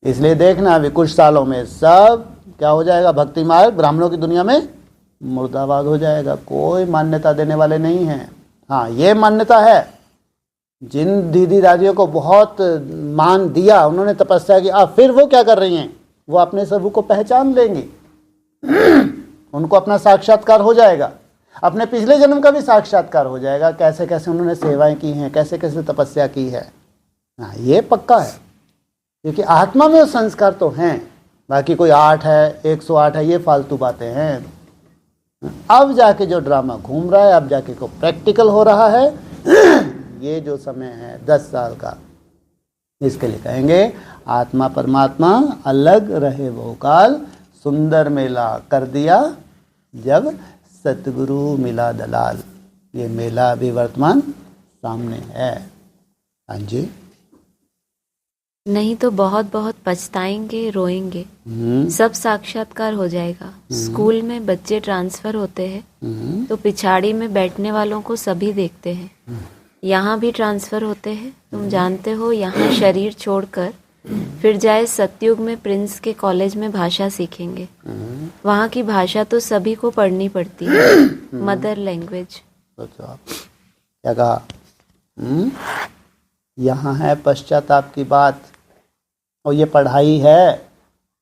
इसलिए देखना अभी कुछ सालों में सब क्या हो जाएगा, भक्ति मार्ग ब्राह्मणों की दुनिया में मुर्दाबाद हो जाएगा। कोई मान्यता देने वाले नहीं हैं। हाँ, ये मान्यता है, जिन दीदी दादियों को बहुत मान दिया, उन्होंने तपस्या की, अब फिर वो क्या कर रही हैं, वो अपने स्वरूप को पहचान लेंगी। उनको अपना साक्षात्कार हो जाएगा, अपने पिछले जन्म का भी साक्षात्कार हो जाएगा, कैसे कैसे उन्होंने सेवाएं की हैं, कैसे कैसे तपस्या की है। हाँ, ये पक्का है, क्योंकि आत्मा में संस्कार तो हैं। बाकी कोई 8 है, 108 है, ये फालतू बातें हैं। अब जाके जो ड्रामा घूम रहा है, अब जाके को प्रैक्टिकल हो रहा है। ये जो समय है 10 साल का, इसके लिए कहेंगे आत्मा परमात्मा अलग रहे वो काल, सुंदर मेला कर दिया जब सतगुरु मिला दलाल। ये मेला अभी वर्तमान सामने है। हाँ जी, नहीं तो बहुत बहुत पछताएंगे, रोएंगे। सब साक्षात्कार हो जाएगा। स्कूल में बच्चे ट्रांसफर होते हैं तो पिछाड़ी में बैठने वालों को सभी देखते हैं। यहाँ भी ट्रांसफर होते हैं, तुम जानते हो। यहाँ शरीर छोड़कर फिर जाए सतयुग में प्रिंस के कॉलेज में भाषा सीखेंगे। वहाँ की भाषा तो सभी को पढ़नी पड़ती है, मदर लैंग्वेज। क्या कहा? यहाँ है पश्चाताप की बात, और ये पढ़ाई है,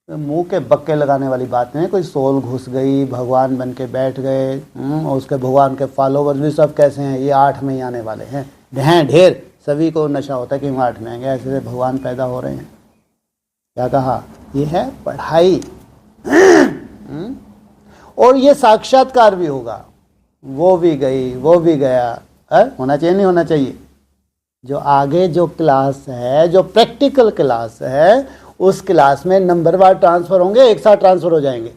मुंह के बक्के लगाने वाली बात नहीं। कोई सोल घुस गई, भगवान बन के बैठ गए, और उसके भगवान के फॉलोवर्स भी सब कैसे हैं, ये 8 में ही आने वाले हैं ढेर। सभी को नशा होता है कि हम 8 में आएंगे, ऐसे भगवान पैदा हो रहे हैं। क्या कहा? ये है पढ़ाई। और ये साक्षात्कार भी होगा। वो भी गई, वो भी गया, होना चाहिए नहीं होना चाहिए? जो आगे जो क्लास है, जो प्रैक्टिकल क्लास है, उस क्लास में नंबरवार ट्रांसफर होंगे, एक साथ ट्रांसफर हो जाएंगे।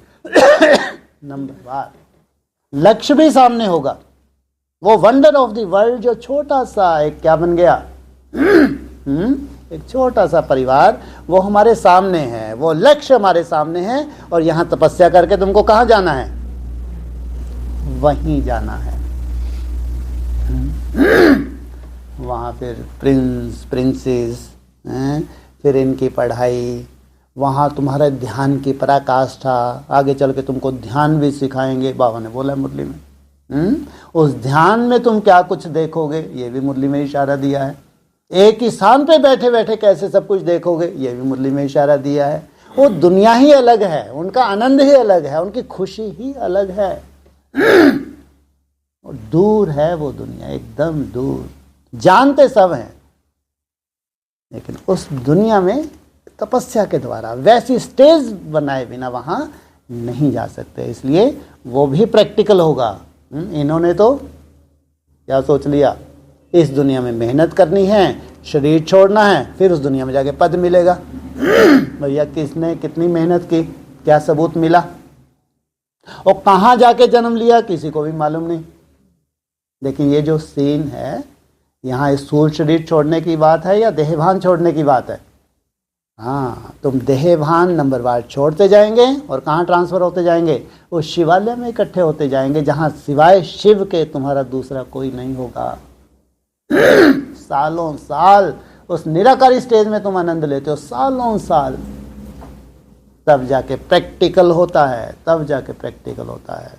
नंबरवार लक्ष्य भी सामने होगा। वो वंडर ऑफ द वर्ल्ड जो छोटा सा एक क्या बन गया, एक छोटा सा परिवार, वो हमारे सामने है, वो लक्ष्य हमारे सामने है। और यहां तपस्या करके तुमको कहां जाना है? वहीं जाना है। वहाँ फिर प्रिंस प्रिंसेस, फिर इनकी पढ़ाई, वहाँ तुम्हारे ध्यान की पराकाष्ठा, आगे चल के तुमको ध्यान भी सिखाएंगे, बाबा ने बोला मुरली में। उस ध्यान में तुम क्या कुछ देखोगे, ये भी मुरली में इशारा दिया है। एक ही स्थान पे बैठे बैठे कैसे सब कुछ देखोगे, ये भी मुरली में इशारा दिया है। वो दुनिया ही अलग है, उनका आनंद ही अलग है, उनकी खुशी ही अलग है। और दूर है वो दुनिया, एकदम दूर। जानते सब हैं, लेकिन उस दुनिया में तपस्या के द्वारा वैसी स्टेज बनाए बिना वहां नहीं जा सकते, इसलिए वो भी प्रैक्टिकल होगा। इन्होंने तो क्या सोच लिया, इस दुनिया में मेहनत करनी है, शरीर छोड़ना है, फिर उस दुनिया में जाके पद मिलेगा। भैया किसने कितनी मेहनत की, क्या सबूत मिला, और कहाँ जाके जन्म लिया, किसी को भी मालूम नहीं। लेकिन ये जो सीन है, यहाँ स्थूल शरीर छोड़ने की बात है या देहभान छोड़ने की बात है? हाँ, तुम देहभान नंबरवार छोड़ते जाएंगे और कहाँ ट्रांसफर होते जाएंगे? वो शिवालय में इकट्ठे होते जाएंगे, जहाँ सिवाय शिव के तुम्हारा दूसरा कोई नहीं होगा। सालों साल उस निराकारी स्टेज में तुम आनंद लेते हो, सालों साल, तब जाके प्रैक्टिकल होता है, तब जाके प्रैक्टिकल होता है।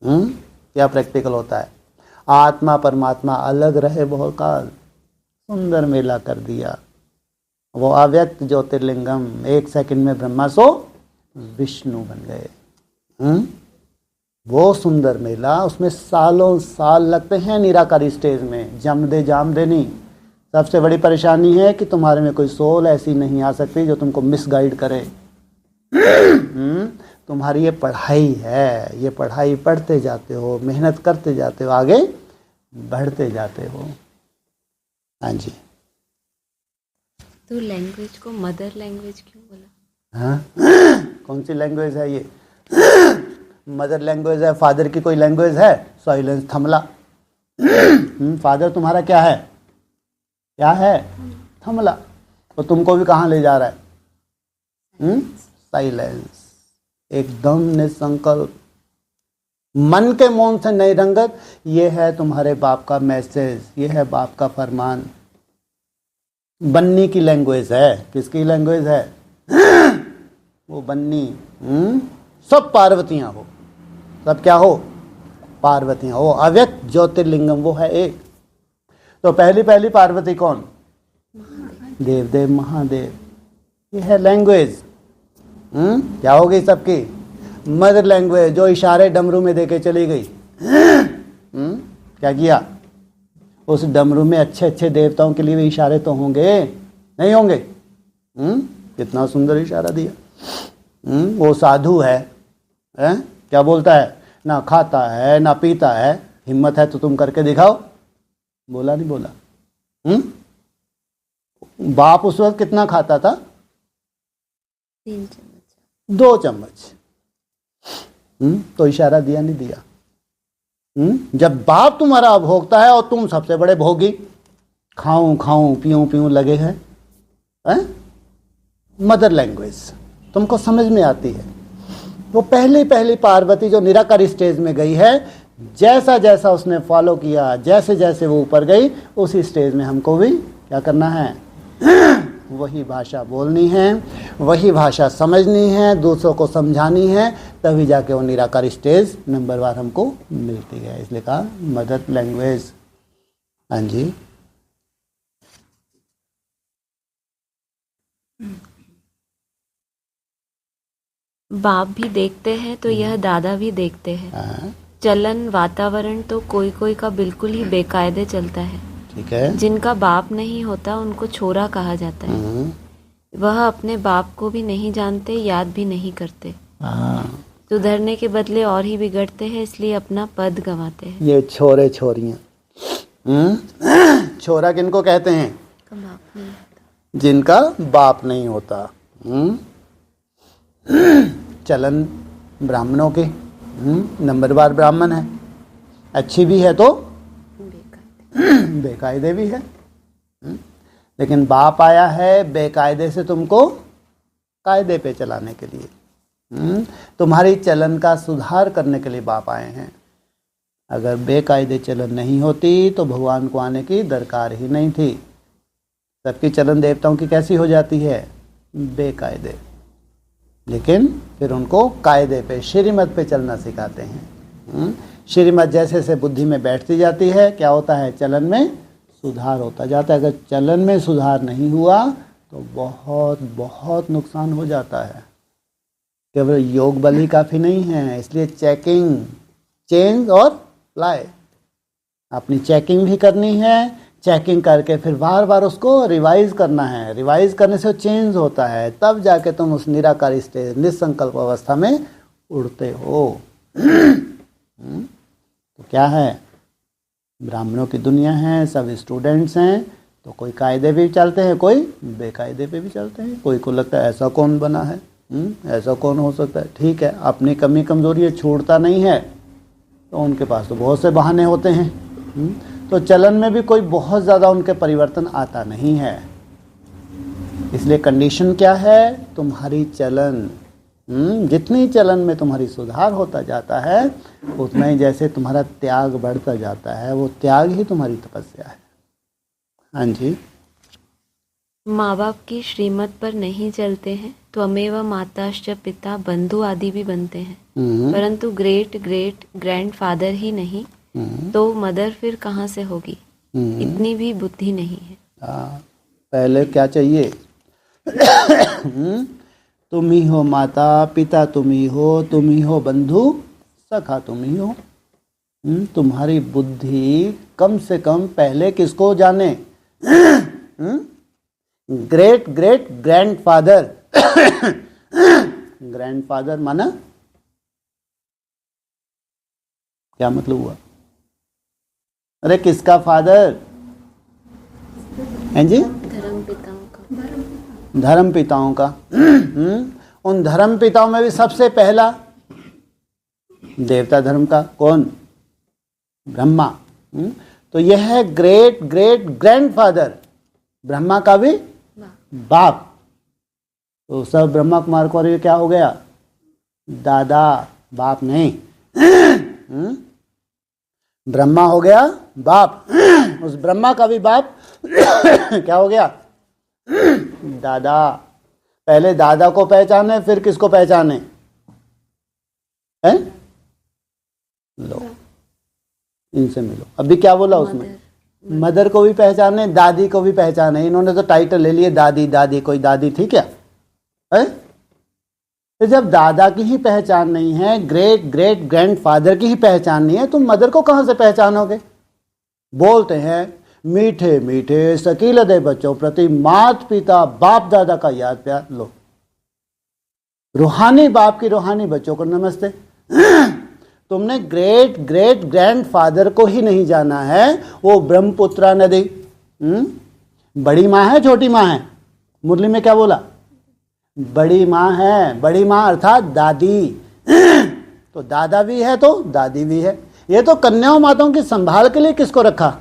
क्या प्रैक्टिकल होता है? आत्मा परमात्मा अलग रहे बहुकाल, सुंदर मेला कर दिया। वो अव्यक्त ज्योतिर्लिंगम, 1 सेकंड में ब्रह्मा सो विष्णु बन गए। वो सुंदर मेला, उसमें सालों साल लगते हैं निराकारी स्टेज में, जम दे नहीं। सबसे बड़ी परेशानी है कि तुम्हारे में कोई सोल ऐसी नहीं आ सकती जो तुमको मिसगाइड करे। तुम्हारी ये पढ़ाई है, ये पढ़ाई पढ़ते जाते हो, मेहनत करते जाते हो, आगे बढ़ते जाते हो। हाँ जी। तो लैंग्वेज को मदर लैंग्वेज क्यों बोला? हाँ, कौन सी लैंग्वेज है ये? मदर लैंग्वेज है? फादर की कोई लैंग्वेज है? साइलेंस, थमला। फादर तुम्हारा क्या है? क्या है? थमला। तो तुमको भी कहाँ ले जा रहा है? साइलेंस, एकदम निसंकल्प, मन के मौन से नहीं रंगत। ये है तुम्हारे बाप का मैसेज, ये है बाप का फरमान। बन्नी की लैंग्वेज है। किसकी लैंग्वेज है? वो बन्नी। सब पार्वतियां हो, सब क्या हो? पार्वतियां हो। अव्यक्त ज्योतिर्लिंगम वो है एक। तो पहली पार्वती कौन? देव महादेव। ये है लैंग्वेज। क्या हो गई सबकी? मदर लैंग्वेज, जो इशारे डमरू में देके चली गई। क्या किया? उस डमरू में अच्छे अच्छे देवताओं के लिए भी इशारे तो होंगे, नहीं होंगे? कितना सुंदर इशारा दिया। वो साधु है, क्या बोलता है? ना खाता है ना पीता है, हिम्मत है तो तुम करके दिखाओ। बोला नहीं बोला? बाप उस वक्त कितना खाता था? 3 चम्मच, 2 चम्मच। तो इशारा दिया नहीं दिया? जब बाप तुम्हारा भोगता है और तुम सबसे बड़े भोगी, खाऊं खाऊं पीऊं पीऊं लगे हैं। मदर लैंग्वेज तुमको समझ में आती है। वो पहली पार्वती जो निराकारी स्टेज में गई है, जैसा जैसा उसने फॉलो किया, जैसे जैसे वो ऊपर गई, उसी स्टेज में हमको भी क्या करना है? वही भाषा बोलनी है, वही भाषा समझनी है, दूसरों को समझानी है, तभी जाके वो निराकारी स्टेज नंबरवार हमको मिलती है। इसलिए कहा मदर लैंग्वेज। हाँ जी। बाप भी देखते हैं तो यह दादा भी देखते हैं। चलन वातावरण तो कोई कोई का बिल्कुल ही बेकायदे चलता है। ठीक है। जिनका बाप नहीं होता उनको छोरा कहा जाता है। वह अपने बाप को भी नहीं जानते, याद भी नहीं करते। सुधरने के बदले और ही बिगड़ते हैं, इसलिए अपना पद गंवाते हैं। ये छोरे छोरियां। छोरा किनको कहते हैं? बाप नहीं होता, जिनका बाप नहीं होता। चलन ब्राह्मणों के, नंबरवार ब्राह्मण है, अच्छी भी है तो बेकायदे भी है। लेकिन बाप आया है बेकायदे से तुमको कायदे पे चलाने के लिए। तुम्हारी चलन का सुधार करने के लिए बाप आए हैं। अगर बेकायदे चलन नहीं होती तो भगवान को आने की दरकार ही नहीं थी। सबकी चलन देवताओं की कैसी हो जाती है? बेकायदे। लेकिन फिर उनको कायदे पे, श्रीमत पे चलना सिखाते हैं। श्रीमत जैसे जैसे बुद्धि में बैठती जाती है, क्या होता है, चलन में सुधार होता जाता है। अगर चलन में सुधार नहीं हुआ तो बहुत बहुत नुकसान हो जाता है। केवल योग बल ही काफ़ी नहीं है, इसलिए चेकिंग, चेंज और अप्लाई, अपनी चेकिंग भी करनी है। चेकिंग करके फिर बार बार उसको रिवाइज करना है। रिवाइज करने से चेंज होता है, तब जाके तुम उस निराकारी स्टेज, निसंकल्प अवस्था में उड़ते हो। तो क्या है, ब्राह्मणों की दुनिया है, सब स्टूडेंट्स हैं, तो कोई कायदे पे भी चलते हैं, कोई बेकायदे पे भी चलते हैं। कोई को लगता है ऐसा कौन बना है, ऐसा कौन हो सकता है। ठीक है, अपनी कमी कमजोरी छोड़ता नहीं है, तो उनके पास तो बहुत से बहाने होते हैं। तो चलन में भी कोई बहुत ज़्यादा उनके परिवर्तन आता नहीं है। इसलिए कंडीशन क्या है, तुम्हारी चलन, जितनी चलन में तुम्हारी सुधार होता जाता है, उतना ही जैसे तुम्हारा त्याग बढ़ता जाता है, वो त्याग ही तुम्हारी तपस्या है। हाँ जी। माँ बाप की श्रीमत पर नहीं चलते हैं तो अमेव माताश्च पिता, बंधु आदि भी बनते हैं, परंतु ग्रेट ग्रेट ग्रैंडफादर ही नहीं, तो मदर फिर कहाँ से होगी, इतनी भी बुद्धि नहीं है। पहले क्या चाहिए, तुम ही हो माता पिता, तुम ही हो बंधु सखा, तुम ही हो। तुम्हारी बुद्धि कम से कम पहले किसको जाने, ग्रेट ग्रेट ग्रैंडफादर। ग्रैंडफादर माना क्या मतलब हुआ, अरे किसका फादर हैं जी, धर्म पिताओं का, धर्म पिताओं का। उन धर्म पिताओं में भी सबसे पहला देवता धर्म का कौन, ब्रह्मा। तो यह है ग्रेट ग्रेट ग्रैंडफादर, ब्रह्मा का भी बाप। तो सब ब्रह्मा कुमार को क्या हो गया, दादा, बाप नहीं। ब्रह्मा हो गया बाप, उस ब्रह्मा का भी बाप क्या हो गया, दादा। पहले दादा को पहचाने, फिर किसको पहचाने, हैं? लो इनसे मिलो। अभी क्या बोला उसमें, मदर को भी पहचाने, दादी को भी पहचाने। इन्होंने तो टाइटल ले लिए दादी दादी, कोई दादी थी क्या है? तो जब दादा की ही पहचान नहीं है, ग्रेट ग्रेट ग्रैंडफादर की ही पहचान नहीं है, तुम मदर को कहां से पहचानोगे। बोलते हैं मीठे मीठे सकीलदे बच्चों प्रति मात पिता बाप दादा का याद प्यार। लो, रूहानी बाप की रूहानी बच्चों को नमस्ते। तुमने ग्रेट ग्रेट ग्रैंडफादर को ही नहीं जाना है। वो ब्रह्मपुत्रा नदी बड़ी माँ है छोटी माँ है, मुरली में क्या बोला, बड़ी माँ है। बड़ी माँ अर्थात दादी। तो दादा भी है तो दादी भी है। ये तो कन्याओं माताओं की संभाल के लिए किसको रखा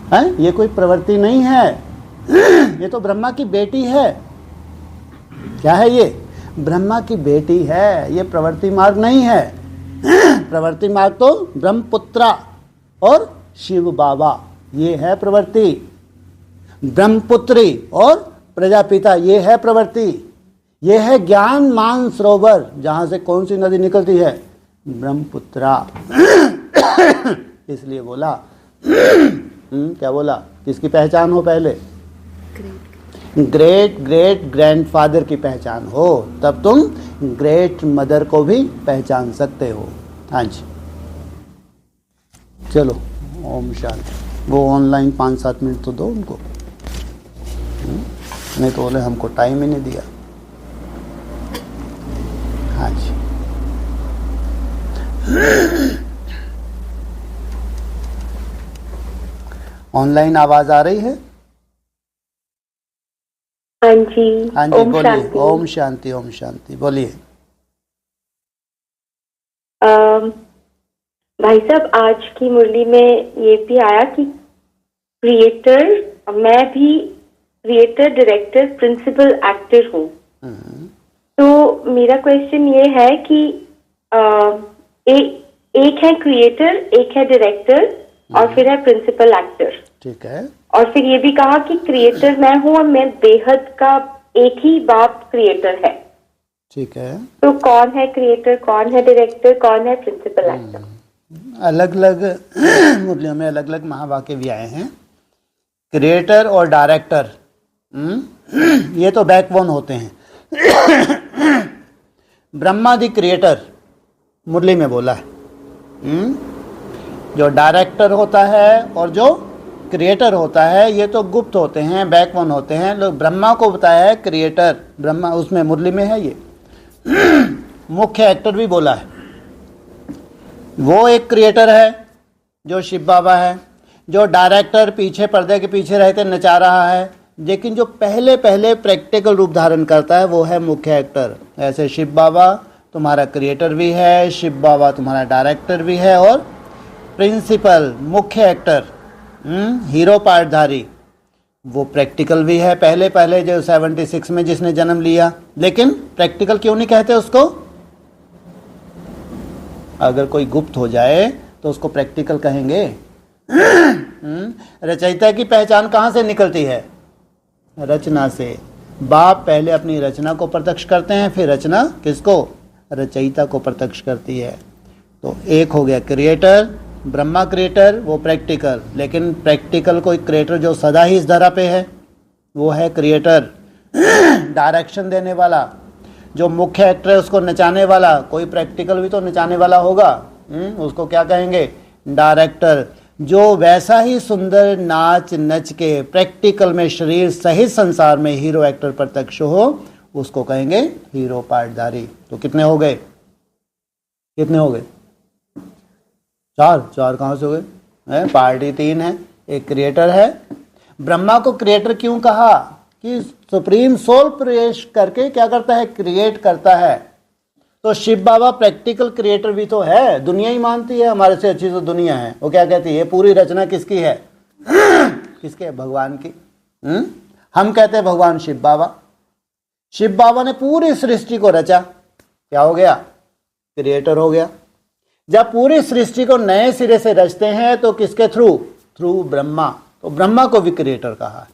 है, ये कोई प्रवृत्ति नहीं है, ये तो ब्रह्मा की बेटी है। क्या है ये, ब्रह्मा की बेटी है, ये प्रवृत्ति मार्ग नहीं है। प्रवृत्ति मार्ग तो ब्रह्मपुत्रा और शिव बाबा, ये है प्रवृत्ति। ब्रह्मपुत्री और प्रजापिता, ये है प्रवृत्ति। ये है ज्ञान मान सरोवर, जहां से कौन सी नदी निकलती है, ब्रह्मपुत्रा। इसलिए बोला क्या बोला, किसकी पहचान हो पहले, ग्रेट ग्रेट ग्रैंडफादर की पहचान हो, तब तुम ग्रेट मदर को भी पहचान सकते हो। हाँ जी, चलो ओम शांति। वो ऑनलाइन 5-7 मिनट तो दो उनको, नहीं तो बोले हमको टाइम ही नहीं दिया। हाँ जी। ऑनलाइन आवाज आ रही है? हाँ जी, हाँ जी बोलिए। ओम शांति ओम शांति, बोलिए। भाई साहब, आज की मुरली में ये भी आया कि क्रिएटर, मैं भी क्रिएटर डायरेक्टर प्रिंसिपल एक्टर हूँ। तो मेरा क्वेश्चन ये है कि एक है क्रिएटर, एक है डायरेक्टर और फिर है प्रिंसिपल एक्टर। ठीक है। और फिर ये भी कहा कि क्रिएटर मैं हूँ और मैं बेहद का एक ही बाप क्रिएटर है। ठीक है। तो कौन है क्रिएटर, कौन है डायरेक्टर, कौन है प्रिंसिपल एक्टर? अलग अलग मुरलियों में अलग अलग महावाक्य भी आए हैं। क्रिएटर और डायरेक्टर ये तो बैकबोन होते हैं। ब्रह्मा दी क्रिएटर मुरली में बोला है। जो डायरेक्टर होता है और जो क्रिएटर होता है ये तो गुप्त होते हैं, बैकबोन होते हैं। लोग ब्रह्मा को बताया है क्रिएटर, ब्रह्मा उसमें मुरली में है ये। मुख्य एक्टर भी बोला है, वो एक क्रिएटर है जो शिव बाबा है। जो डायरेक्टर पीछे पर्दे के पीछे रहकर नचा रहा है, लेकिन जो पहले पहले प्रैक्टिकल रूप धारण करता है वो है मुख्य एक्टर। ऐसे शिव बाबा तुम्हारा क्रिएटर भी है, शिव बाबा तुम्हारा डायरेक्टर भी है, और प्रिंसिपल मुख्य एक्टर हीरो पार्टधारी वो प्रैक्टिकल भी है। पहले पहले जो 76 में जिसने जन्म लिया, लेकिन प्रैक्टिकल क्यों नहीं कहते उसको? अगर कोई गुप्त हो जाए तो उसको प्रैक्टिकल कहेंगे। रचयिता की पहचान कहाँ से निकलती है? रचना से। बाप पहले अपनी रचना को प्रत्यक्ष करते हैं, फिर रचना किसको? रचयिता को प्रत्यक्ष करती है। तो एक हो गया क्रिएटर, ब्रह्मा क्रिएटर, वो प्रैक्टिकल। लेकिन प्रैक्टिकल कोई क्रिएटर जो सदा ही इस धरा पे है वो है क्रिएटर। डायरेक्शन देने वाला जो मुख्य एक्टर है उसको नचाने वाला, कोई प्रैक्टिकल भी तो नचाने वाला होगा, उसको क्या कहेंगे? डायरेक्टर। जो वैसा ही सुंदर नाच नच के प्रैक्टिकल में शरीर सहित संसार में हीरो एक्टर प्रत्यक्ष हो उसको कहेंगे हीरो पार्टधारी। तो कितने हो गए? कितने हो गए? चार कहाँ से हो गए? पार्टी 3 है, एक क्रिएटर है। ब्रह्मा को क्रिएटर क्यों कहा? कि सुप्रीम सोल प्रवेश करके क्या करता है? क्रिएट करता है। तो शिव बाबा प्रैक्टिकल क्रिएटर भी तो है, दुनिया ही मानती है हमारे से अच्छी तो दुनिया है। वो क्या कहती है? ये पूरी रचना किसकी है? किसके? भगवान की। हम कहते हैं भगवान शिव बाबा। शिव बाबा ने पूरी सृष्टि को रचा, क्या हो गया? क्रिएटर हो गया। जब पूरी सृष्टि को नए सिरे से रचते हैं तो किसके थ्रू? थ्रू ब्रह्मा। तो ब्रह्मा को भी क्रिएटर कहा।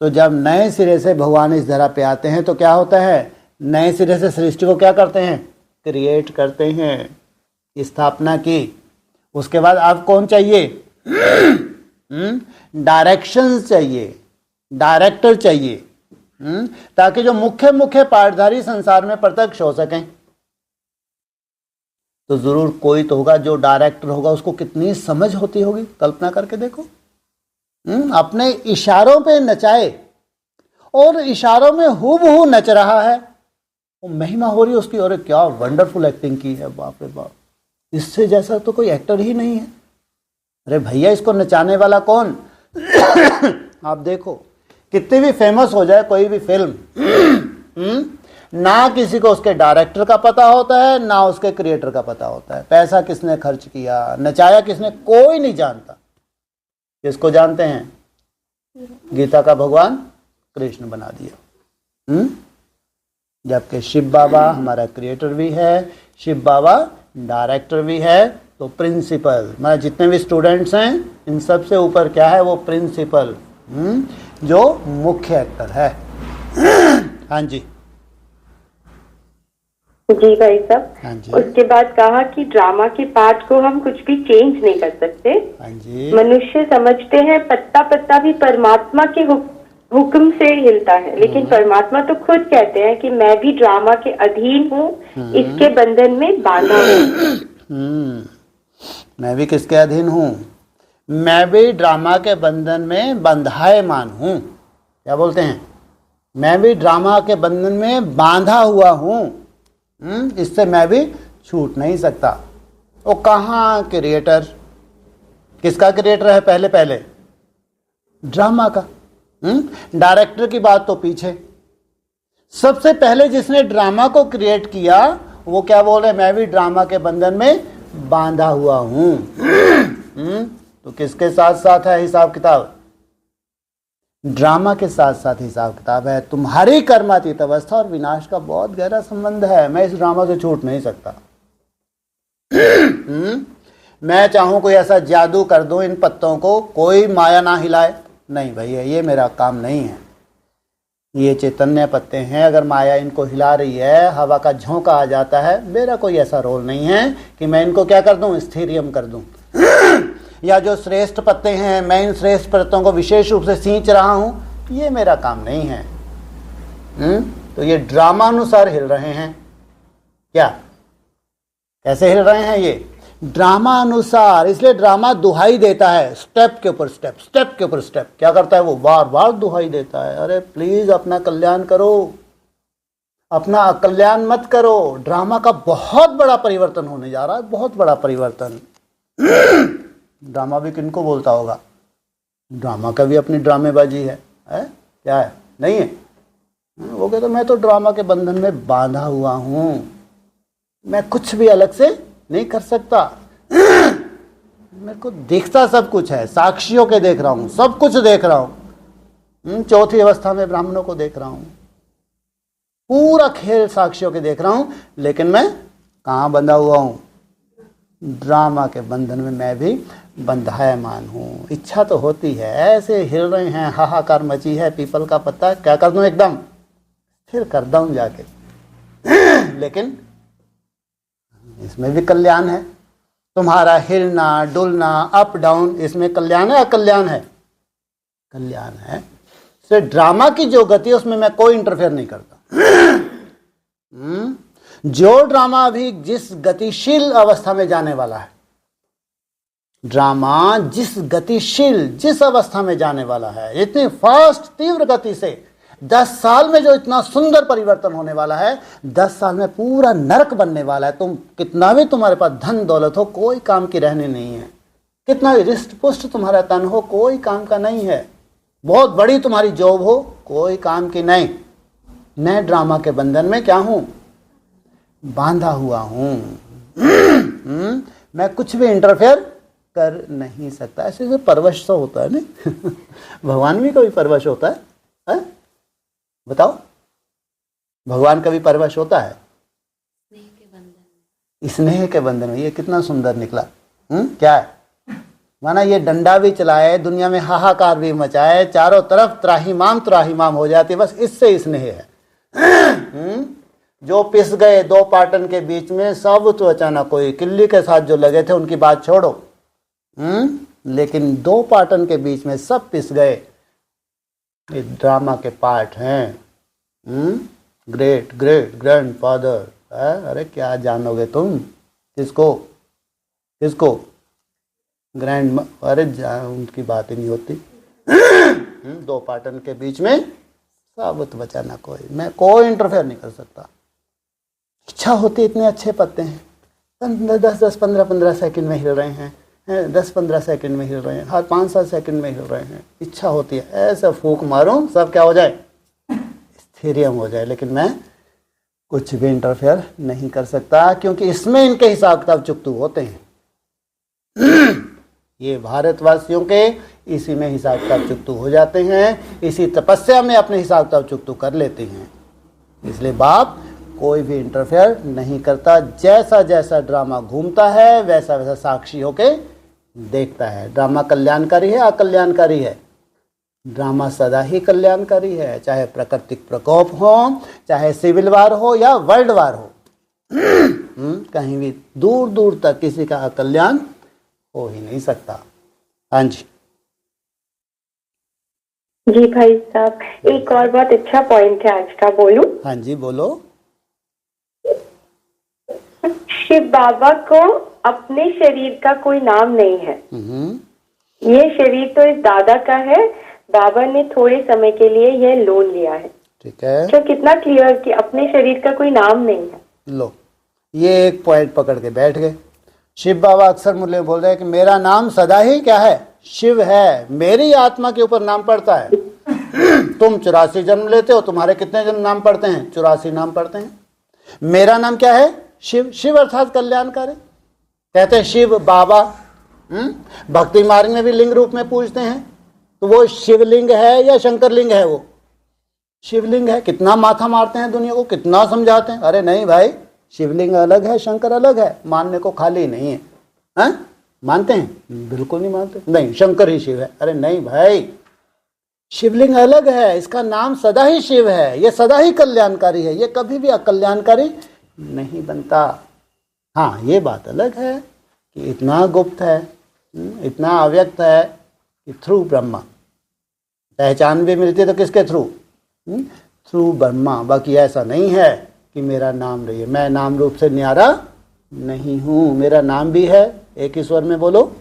तो जब नए सिरे से भगवान इस धरा पे आते हैं तो क्या होता है? नए सिरे से सृष्टि को क्या करते हैं? क्रिएट करते हैं, स्थापना की। उसके बाद अब कौन चाहिए? डायरेक्शन चाहिए, डायरेक्टर चाहिए, ताकि जो मुख्य पार्टधारी संसार में प्रत्यक्ष हो सकें। तो जरूर कोई तो होगा जो डायरेक्टर होगा, उसको कितनी समझ होती होगी, कल्पना करके देखो। अपने इशारों पे नचाए और इशारों में हूबहू नच रहा है, वो महिमा हो रही है उसकी। और क्या वंडरफुल एक्टिंग की है, बाप रे बाप, इससे जैसा तो कोई एक्टर ही नहीं है। अरे भैया, इसको नचाने वाला कौन? आप देखो कितनी भी फेमस हो जाए कोई भी फिल्म, ना किसी को उसके डायरेक्टर का पता होता है, ना उसके क्रिएटर का पता होता है। पैसा किसने खर्च किया, नचाया किसने, कोई नहीं जानता। किसको जानते हैं? गीता का भगवान कृष्ण बना दिया। जबकि शिव बाबा हमारा क्रिएटर भी है, शिव बाबा डायरेक्टर भी है। तो प्रिंसिपल, हमारे जितने भी स्टूडेंट्स हैं इन सब से ऊपर क्या है? वो प्रिंसिपल, जो मुख्य एक्टर है। हाँ जी, जी भाई साहब। हाँ जी। उसके बाद कहा कि ड्रामा के पार्ट को हम कुछ भी चेंज नहीं कर सकते। हाँ जी। मनुष्य समझते हैं पत्ता पत्ता भी परमात्मा के हुक्म से हिलता है, लेकिन परमात्मा तो खुद कहते हैं कि मैं भी ड्रामा के अधीन हूँ, इसके बंधन में बांधा हूँ। मैं भी किसके अधीन हूँ? मैं भी ड्रामा के बंधन में बंधायमान हूँ। क्या बोलते हैं? मैं भी ड्रामा के बंधन में बांधा हुआ हूँ, इससे मैं भी छूट नहीं सकता। वो कहाँ क्रिएटर? किसका क्रिएटर है? पहले पहले ड्रामा का। डायरेक्टर की बात तो पीछे। सबसे पहले जिसने ड्रामा को क्रिएट किया वो क्या बोल रहे? मैं भी ड्रामा के बंधन में बांधा हुआ हूं। तो किसके साथ साथ है हिसाब किताब? ड्रामा के साथ साथ हिसाब किताब है। तुम्हारी कर्मातीत अवस्था और विनाश का बहुत गहरा संबंध है। मैं इस ड्रामा से छूट नहीं सकता। मैं चाहूं कोई ऐसा जादू कर दूं इन पत्तों को कोई माया ना हिलाए, नहीं भैया, ये मेरा काम नहीं है। ये चैतन्य पत्ते हैं, अगर माया इनको हिला रही है, हवा का झोंका आ जाता है, मेरा कोई ऐसा रोल नहीं है कि मैं इनको क्या कर दूं, स्थिरियम कर दूं। या जो श्रेष्ठ पत्ते हैं, मैं इन श्रेष्ठ पत्तों को विशेष रूप से सींच रहा हूं, ये मेरा काम नहीं है। तो ये ड्रामानुसार हिल रहे हैं। क्या कैसे हिल रहे हैं? ये ड्रामा अनुसार। इसलिए ड्रामा दुहाई देता है, स्टेप के ऊपर स्टेप, स्टेप के ऊपर स्टेप। क्या करता है वो? बार बार दुहाई देता है, अरे प्लीज अपना कल्याण करो, अपना अकल्याण मत करो। ड्रामा का बहुत बड़ा परिवर्तन होने जा रहा है, बहुत बड़ा परिवर्तन। ड्रामा भी किनको बोलता होगा? ड्रामा का भी अपनी ड्रामेबाजी है, क्या है? नहीं है? वो कहता मैं तो ड्रामा के बंधन में बांधा हुआ हूं, मैं कुछ भी अलग से नहीं कर सकता। मेरे को दिखता सब कुछ है, साक्षियों के देख रहा हूं, सब कुछ देख रहा हूं। चौथी अवस्था में ब्राह्मणों को देख रहा हूं, पूरा खेल साक्षियों के देख रहा हूं, लेकिन मैं कहां बंधा हुआ हूं? ड्रामा के बंधन में मैं भी बंधायमान हूं। इच्छा तो होती है, ऐसे हिल रहे हैं, हाहाकार मची है, पीपल का पत्ता, क्या कर दूं? एकदम फिर कर दूं जाके। लेकिन इसमें भी कल्याण है। तुम्हारा हिलना डुलना, अप डाउन, इसमें कल्याण है, अकल्याण है? कल्याण है। तो ड्रामा की जो गति है उसमें मैं कोई इंटरफेयर नहीं करता। जो ड्रामा अभी जिस गतिशील अवस्था में जाने वाला है, ड्रामा जिस अवस्था में जाने वाला है, इतनी फास्ट तीव्र गति से 10 साल में जो इतना सुंदर परिवर्तन होने वाला है, 10 साल में पूरा नरक बनने वाला है। तुम कितना भी तुम्हारे पास धन दौलत हो, कोई काम की रहनी नहीं है। कितना भी रिष्ट पुष्ट तुम्हारा तन हो, कोई काम का नहीं है। बहुत बड़ी तुम्हारी जॉब हो, कोई काम की नहीं। मैं ड्रामा के बंधन में क्या हूं? बांधा हुआ हूं। मैं कुछ भी इंटरफेयर कर नहीं सकता। ऐसे परवश तो होता है नहीं? भगवान भी कभी परवश होता है? बताओ, भगवान का भी परवश होता है? स्नेह के बंधन में। ये कितना सुंदर निकला। क्या है? माना ये डंडा भी चलाए, दुनिया में हाहाकार भी मचाए, चारों तरफ त्राहिमाम हो जाती, बस इससे स्नेह है। जो पिस गए दो पाटन के बीच में, सब तो अचानक कोई किल्ली के साथ जो लगे थे उनकी बात छोड़ो, लेकिन दो पाटन के बीच में सब पिस गए। ये ड्रामा के पार्ट हैं। Great great grandfather. अरे क्या जानोगे तुम? किसको ग्रैंड? अरे उनकी बात ही नहीं होती। दो पाटन के बीच में साबुत बचाना मैं कोई इंटरफेयर नहीं कर सकता। इच्छा होती, इतने अच्छे पत्ते हैं, 10-15 सेकंड में हिल रहे हैं, 10-15 सेकंड में हिल रहे हैं, हर 5-7 सेकंड में हिल रहे हैं। इच्छा होती है ऐसा फूंक मारूं सब क्या हो जाए? स्थिरियम हो जाए। लेकिन मैं कुछ भी इंटरफेयर नहीं कर सकता, क्योंकि इसमें इनके हिसाब किताब चुकतू होते हैं। ये भारतवासियों के इसी में हिसाब किताब चुकतू हो जाते हैं, इसी तपस्या में अपने हिसाब किताब चुकतू कर लेते हैं। इसलिए बाप कोई भी इंटरफेयर नहीं करता। जैसा जैसा ड्रामा घूमता है वैसा वैसा साक्षी होके देखता है। ड्रामा कल्याणकारी है अकल्याणकारी है? ड्रामा सदा ही कल्याणकारी है, चाहे प्राकृतिक प्रकोप हो, चाहे सिविल वार हो या वर्ल्ड वार हो। कहीं भी दूर दूर तक किसी का अकल्याण हो ही नहीं सकता। हाँ जी जी भाई साहब, एक और बहुत अच्छा पॉइंट है आज का, बोलूं? हाँ जी बोलो। शिव बाबा को अपने शरीर का कोई नाम नहीं है। ये शरीर तो इस दादा का है, बाबा ने थोड़े समय के लिए यह लोन लिया है। ठीक है, तो कितना क्लियर कि अपने शरीर का कोई नाम नहीं है। लो, ये एक पॉइंट पकड़ के बैठ गए। शिव बाबा अक्सर मुझे बोल रहे हैं कि मेरा नाम सदा ही क्या है? शिव है। मेरी आत्मा के ऊपर नाम पड़ता है। तुम 84 जन्म लेते हो, तुम्हारे कितने जन्म नाम पड़ते हैं? 84 नाम पड़ते हैं। मेरा नाम क्या है? शिव। शिव अर्थात कल्याणकारी। कहते हैं शिव बाबा। भक्ति मार्ग में भी लिंग रूप में पूछते हैं, तो वो शिवलिंग है या शंकरलिंग है? वो शिवलिंग है। कितना माथा मारते हैं दुनिया को, कितना समझाते हैं, अरे नहीं भाई, शिवलिंग अलग है, शंकर अलग है। मानने को खाली नहीं है। मानते हैं? बिल्कुल नहीं मानते। नहीं, शंकर ही शिव है। अरे नहीं भाई, शिवलिंग अलग है, इसका नाम सदा ही शिव है, ये सदा ही कल्याणकारी है, ये कभी भी अकल्याणकारी नहीं बनता। हाँ, ये बात अलग है कि इतना गुप्त है, इतना अव्यक्त है कि थ्रू ब्रह्मा पहचान भी मिलती है। तो किसके थ्रू? थ्रू ब्रह्मा। बाकी ऐसा नहीं है कि मेरा नाम रही है, मैं नाम रूप से न्यारा नहीं हूं। मेरा नाम भी है, एक ईश्वर में बोलो,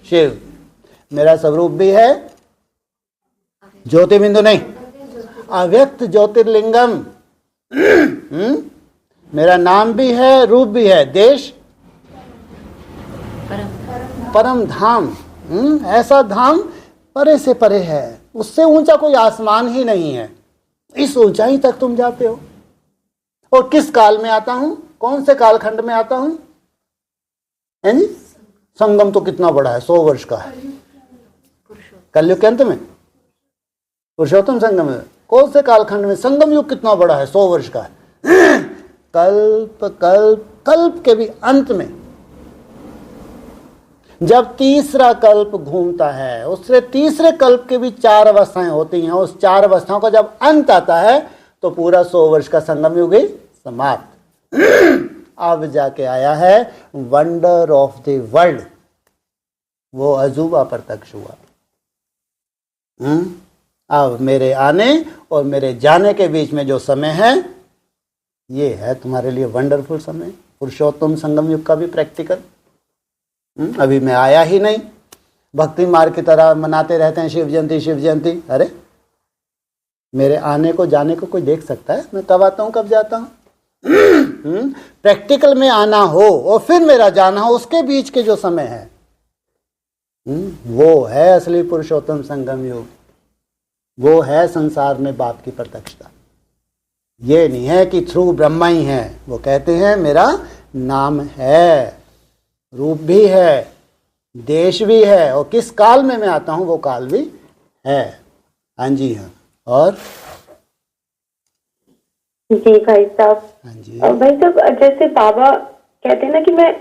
शिव। मेरा स्वरूप भी है ज्योतिबिंदु नहीं, अव्यक्त ज्योतिर्लिंगम। मेरा नाम भी है, रूप भी है, देश परम धाम। ऐसा धाम परे से परे है, उससे ऊंचा कोई आसमान ही नहीं है। इस ऊंचाई तक तुम जाते हो। और किस काल में आता हूं? कौन से कालखंड में आता हूं? है जी? संगम तो कितना बड़ा है, 100 वर्ष का है। कलयुग के अंत में पुरुषोत्तम संगम है। कौन से कालखंड में? संगम युग कितना बड़ा है, 100 वर्ष का है। कल्प कल्प कल्प के भी अंत में जब तीसरा कल्प घूमता है, उससे तीसरे कल्प के भी 4 अवस्थाएं होती हैं। उस 4 अवस्थाओं का जब अंत आता है तो पूरा 100 वर्ष का संगम युग ही समाप्त। अब जाके आया है वंडर ऑफ द वर्ल्ड, वो अजूबा प्रत्यक्ष हुआ। अब मेरे आने और मेरे जाने के बीच में जो समय है, ये है तुम्हारे लिए वंडरफुल समय। पुरुषोत्तम संगम युग का भी प्रैक्टिकल। अभी मैं आया ही नहीं, भक्ति मार्ग की तरह मनाते रहते हैं शिव जयंती शिव जयंती। अरे मेरे आने को जाने को कोई देख सकता है? मैं कब आता हूं कब जाता हूं? प्रैक्टिकल में आना हो और फिर मेरा जाना हो, उसके बीच के जो समय है, वो है असली पुरुषोत्तम संगम युग। वो है संसार में बाप की प्रत्यक्षता। ये नहीं है कि थ्रू ब्रह्मा ही है। वो कहते हैं मेरा नाम है, रूप भी है, देश भी है, और किस काल में मैं आता हूं वो काल भी है। हाँ जी हाँ। और जी भाई साहब। हाँ जी भाई साहब, जैसे बाबा कहते हैं ना कि मैं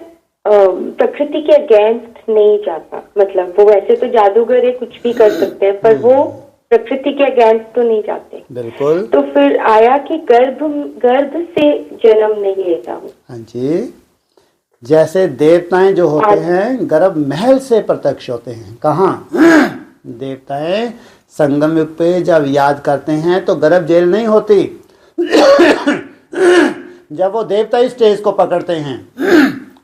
प्रकृति के अगेंस्ट नहीं जाता, मतलब वो वैसे तो जादूगर है, कुछ भी कर सकते हैं, पर वो प्रकृति के अगेंस्ट तो नहीं जाते। बिल्कुल। तो फिर आया कि गर्भ से जन्म नहीं लेता हूँ। हाँ जी। जैसे देवताएं जो होते हैं गर्भ महल से प्रत्यक्ष होते हैं। कहाँ? देवताएं संगम युग पे जब याद करते हैं तो गर्भ जेल नहीं होती। जब वो देवता स्टेज को पकड़ते हैं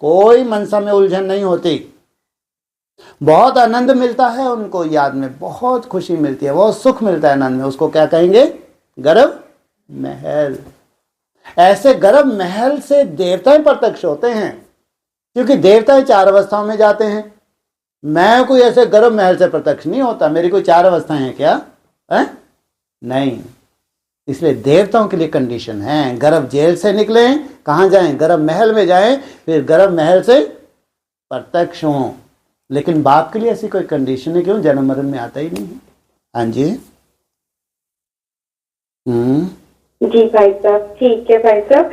कोई मनसा में उलझन नहीं होती। बहुत आनंद मिलता है उनको, याद में बहुत खुशी मिलती है, बहुत सुख मिलता है आनंद में। उसको क्या कहेंगे? गर्भ महल। ऐसे गर्भ महल से देवताएं प्रत्यक्ष होते हैं, क्योंकि देवताएं 4 अवस्थाओं में जाते हैं। मैं कोई ऐसे गर्भ महल से प्रत्यक्ष नहीं होता। मेरी कोई 4 अवस्थाएं हैं क्या? है? नहीं। इसलिए देवताओं के लिए कंडीशन है, गर्भ जेल से निकले, कहां जाएं? गर्भ महल में जाएं, फिर गर्भ महल से प्रत्यक्ष हों। लेकिन बाप के लिए ऐसी कोई कंडीशन है, क्यों? जन्म मरण में आता ही नहीं है। हाँ जी। जी भाई साहब, ठीक है भाई साहब।